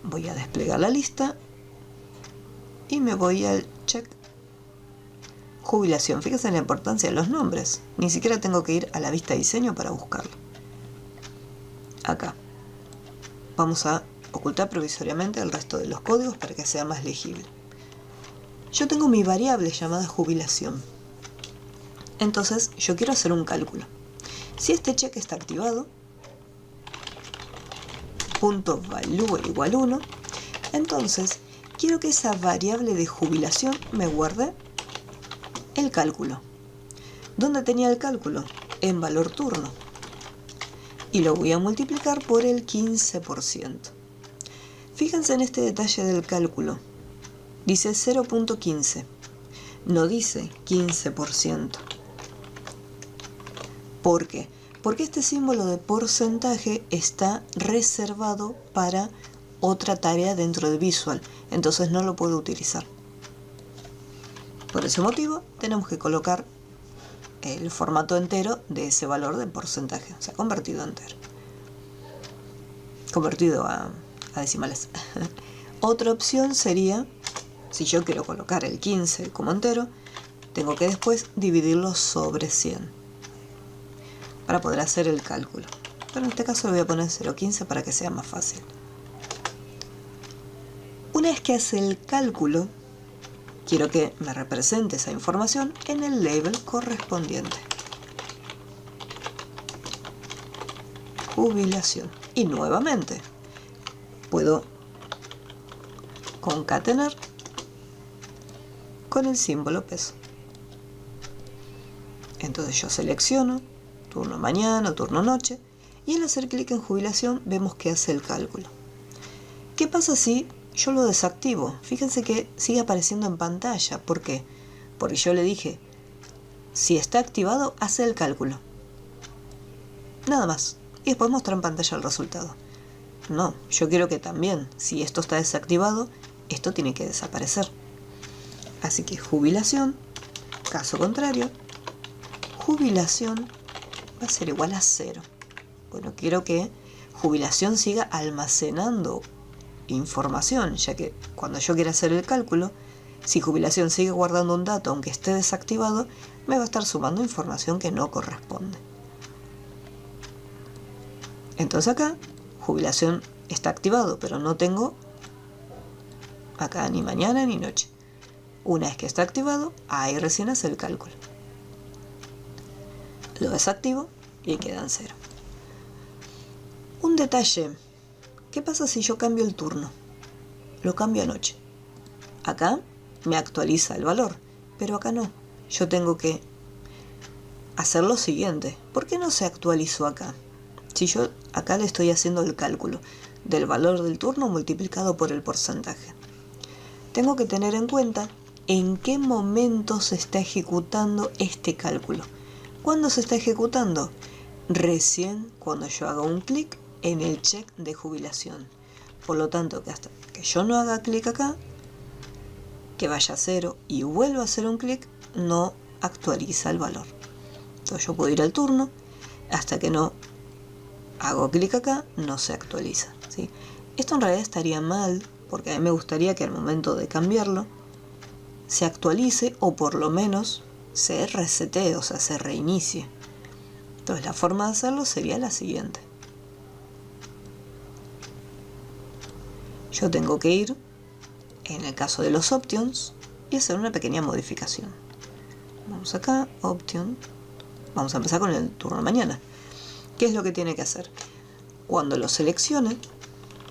Voy a desplegar la lista y me voy al check jubilación. Fíjense en la importancia de los nombres. Ni siquiera tengo que ir a la vista de diseño para buscarlo. Acá. Vamos a ocultar provisoriamente el resto de los códigos para que sea más legible. Yo tengo mi variable llamada jubilación. Entonces yo quiero hacer un cálculo. Si este check está activado, .value igual 1, entonces quiero que esa variable de jubilación me guarde el cálculo. ¿Dónde tenía el cálculo? En valor turno. Y lo voy a multiplicar por el 15%. Fíjense en este detalle del cálculo. Dice 0.15. No dice 15%. ¿Por qué? Porque este símbolo de porcentaje está reservado para otra tarea dentro de Visual. Entonces no lo puedo utilizar. Por ese motivo tenemos que colocar el formato entero de ese valor de porcentaje. O sea, convertido a entero. Convertido a decimales. Otra opción sería, si yo quiero colocar el 15 como entero, tengo que después dividirlo sobre 100 para poder hacer el cálculo. Pero en este caso le voy a poner 0.15 para que sea más fácil. Una vez que hace el cálculo, quiero que me represente esa información en el label correspondiente. Jubilación. Y nuevamente puedo concatenar con el símbolo peso. Entonces yo selecciono turno mañana, turno noche, y al hacer clic en jubilación vemos que hace el cálculo. ¿Qué pasa si yo lo desactivo? Fíjense que sigue apareciendo en pantalla. ¿Por qué? Porque yo le dije, si está activado, hace el cálculo. Nada más. Y después mostrar en pantalla el resultado. No, yo quiero que también, si esto está desactivado, esto tiene que desaparecer. Así que jubilación, caso contrario, jubilación va a ser igual a 0. Bueno, quiero que jubilación siga almacenando información, ya que cuando yo quiera hacer el cálculo, si jubilación sigue guardando un dato aunque esté desactivado, me va a estar sumando información que no corresponde. Entonces acá, jubilación está activado, pero no tengo acá ni mañana ni noche. Una vez que está activado, ahí recién hace el cálculo. Lo desactivo y queda en 0. Un detalle. ¿Qué pasa si yo cambio el turno? Lo cambio a noche. Acá me actualiza el valor, pero acá no. Yo tengo que hacer lo siguiente. ¿Por qué no se actualizó acá? Si yo acá le estoy haciendo el cálculo del valor del turno multiplicado por el porcentaje. Tengo que tener en cuenta en qué momento se está ejecutando este cálculo. ¿Cuándo se está ejecutando? Recién cuando yo haga un clic en el check de jubilación. Por lo tanto, que hasta que yo no haga clic acá, que vaya a 0 y vuelva a hacer un clic, no actualiza el valor. Entonces yo puedo ir al turno, hasta que no hago clic acá, no se actualiza, ¿sí? Esto en realidad estaría mal, porque a mí me gustaría que al momento de cambiarlo se actualice o por lo menos se resetee, o sea, se reinicie. Entonces la forma de hacerlo sería la siguiente. Yo tengo que ir, en el caso de los options, y hacer una pequeña modificación. Vamos acá, option. Vamos a empezar con el turno mañana. ¿Qué es lo que tiene que hacer? Cuando lo seleccione,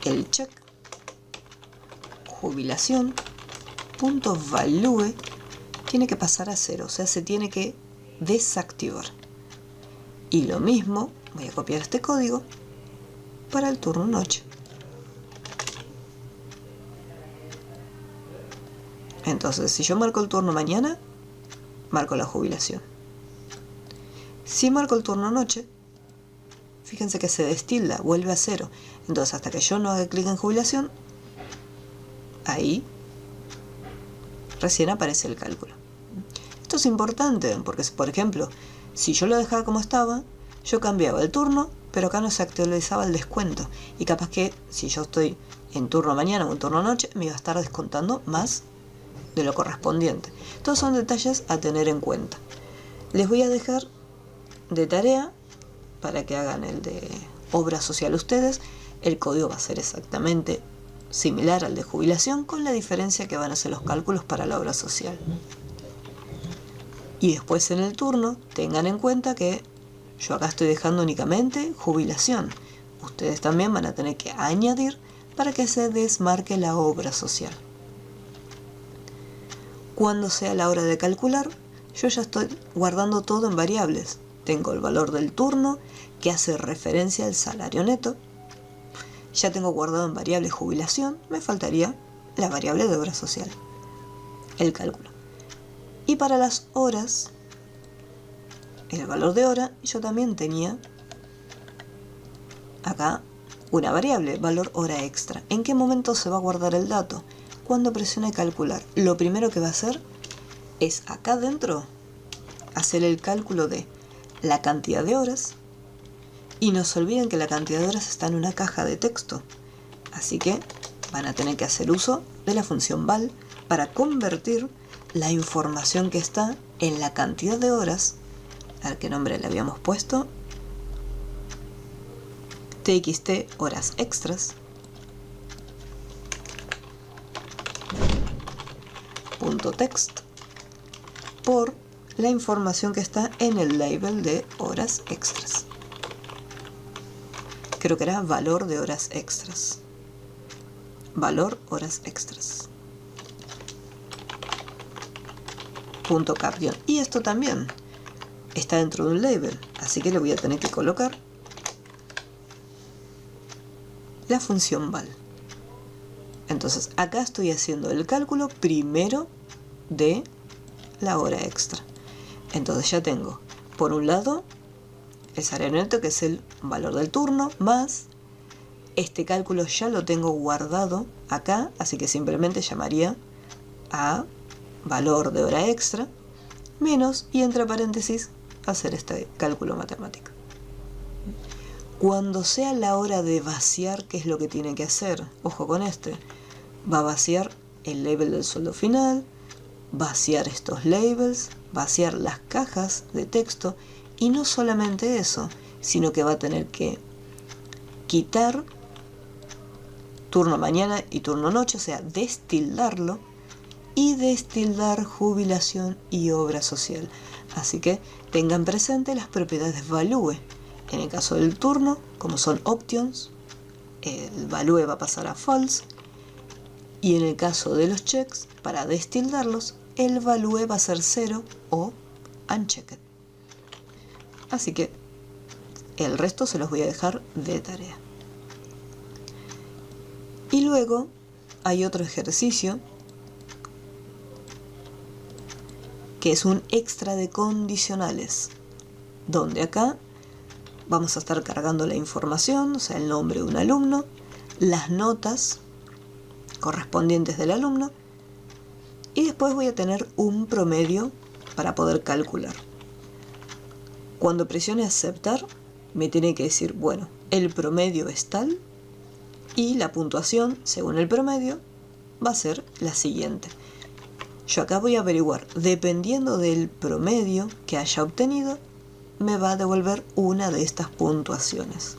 el check jubilación punto value tiene que pasar a 0, o sea, se tiene que desactivar. Y lo mismo, voy a copiar este código para el turno noche. Entonces, si yo marco el turno mañana, marco la jubilación. Si marco el turno noche, fíjense que se destilda, vuelve a 0. Entonces, hasta que yo no haga clic en jubilación, ahí recién aparece el cálculo. Esto es importante porque, por ejemplo, si yo lo dejaba como estaba, yo cambiaba el turno, pero acá no se actualizaba el descuento. Y capaz que si yo estoy en turno mañana o en turno noche, me iba a estar descontando más de lo correspondiente. Todos son detalles a tener en cuenta. Les voy a dejar de tarea para que hagan el de obra social ustedes. El código va a ser exactamente similar al de jubilación, con la diferencia que van a hacer los cálculos para la obra social. Y después en el turno tengan en cuenta que yo acá estoy dejando únicamente jubilación. Ustedes también van a tener que añadir para que se desmarque la obra social. Cuando sea la hora de calcular, yo ya estoy guardando todo en variables. Tengo el valor del turno, que hace referencia al salario neto. Ya tengo guardado en variable jubilación, me faltaría la variable de obra social, el cálculo. Y para las horas, el valor de hora, yo también tenía acá una variable, valor hora extra. ¿En qué momento se va a guardar el dato? Cuando presione calcular, lo primero que va a hacer es acá dentro hacer el cálculo de la cantidad de horas. Y no se olviden que la cantidad de horas está en una caja de texto. Así que van a tener que hacer uso de la función val para convertir la información que está en la cantidad de horas. A ver qué nombre le habíamos puesto. TXT horas extras. .text por la información que está en el label de horas extras. Creo que era valor de horas extras. Valor horas extras. .cap-. Y esto también está dentro de un label, así que le voy a tener que colocar la función val. Entonces acá estoy haciendo el cálculo primero de la hora extra. Entonces ya tengo, por un lado, el salario neto, que es el valor del turno, más este cálculo ya lo tengo guardado acá, así que simplemente llamaría a valor de hora extra, menos, y entre paréntesis, hacer este cálculo matemático. Cuando sea la hora de vaciar, ¿qué es lo que tiene que hacer? Ojo con este. Va a vaciar el label del sueldo final, vaciar estos labels, vaciar las cajas de texto, y no solamente eso, sino que va a tener que quitar turno mañana y turno noche, o sea, destildarlo, y destildar jubilación y obra social. Así que tengan presente las propiedades value. En el caso del turno, como son options, el value va a pasar a false, y en el caso de los checks, para destildarlos, el value va a ser 0 o unchecked. Así que el resto se los voy a dejar de tarea. Y luego hay otro ejercicio que es un extra de condicionales, donde acá vamos a estar cargando la información, o sea, el nombre de un alumno, las notas correspondientes del alumno, y después voy a tener un promedio para poder calcular. Cuando presione aceptar, me tiene que decir, bueno, el promedio es tal, y la puntuación, según el promedio, va a ser la siguiente. Yo acá voy a averiguar, dependiendo del promedio que haya obtenido, me va a devolver una de estas puntuaciones.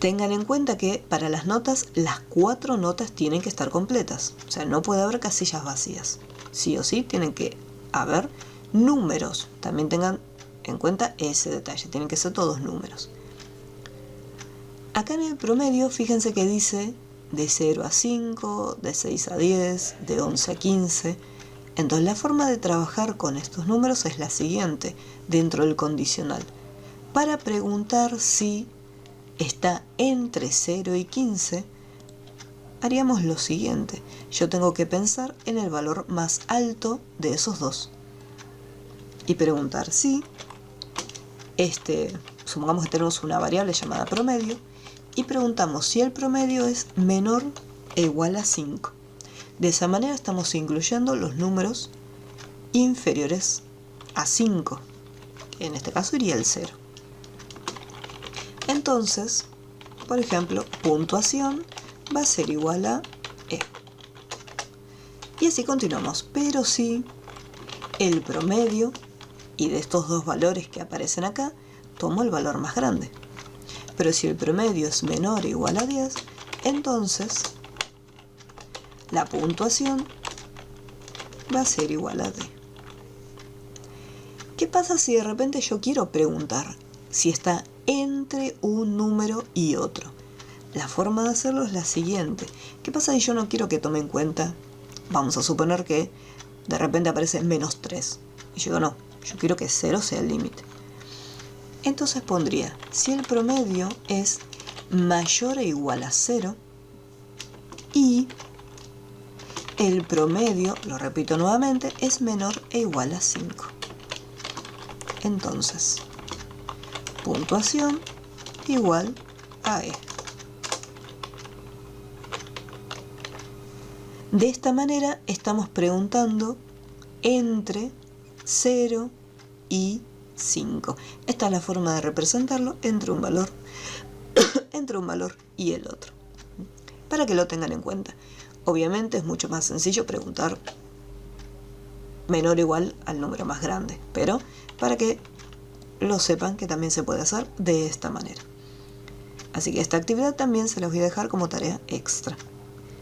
Tengan en cuenta que para las notas, las 4 notas tienen que estar completas. O sea, no puede haber casillas vacías. Sí o sí tienen que haber números. También tengan en cuenta ese detalle, tienen que ser todos números. Acá en el promedio, fíjense que dice de 0 a 5, de 6 a 10, de 11 a 15. Entonces la forma de trabajar con estos números es la siguiente, dentro del condicional. Para preguntar si está entre 0 y 15, haríamos lo siguiente. Yo tengo que pensar en el valor más alto de esos dos. Y preguntar si, supongamos que tenemos una variable llamada promedio, y preguntamos si el promedio es menor e igual a 5. De esa manera estamos incluyendo los números inferiores a 5, que en este caso iría el 0. Entonces, por ejemplo, puntuación va a ser igual a E. Y así continuamos, pero si el promedio, y de estos dos valores que aparecen acá, tomo el valor más grande. Pero si el promedio es menor o igual a 10, entonces la puntuación va a ser igual a D. ¿Qué pasa si de repente yo quiero preguntar si está entre un número y otro? La forma de hacerlo es la siguiente. ¿Qué pasa si yo no quiero que tome en cuenta? Vamos a suponer que de repente aparece menos 3. Y yo digo, no, yo quiero que 0 sea el límite. Entonces pondría, si el promedio es mayor o igual a 0 y el promedio, lo repito nuevamente, es menor e igual a 5. Entonces, puntuación igual a E. De esta manera estamos preguntando entre 0 y 5. Esta es la forma de representarlo entre un valor y el otro, para que lo tengan en cuenta. Obviamente es mucho más sencillo preguntar menor o igual al número más grande, pero para que lo sepan que también se puede hacer de esta manera. Así que esta actividad también se las voy a dejar como tarea extra.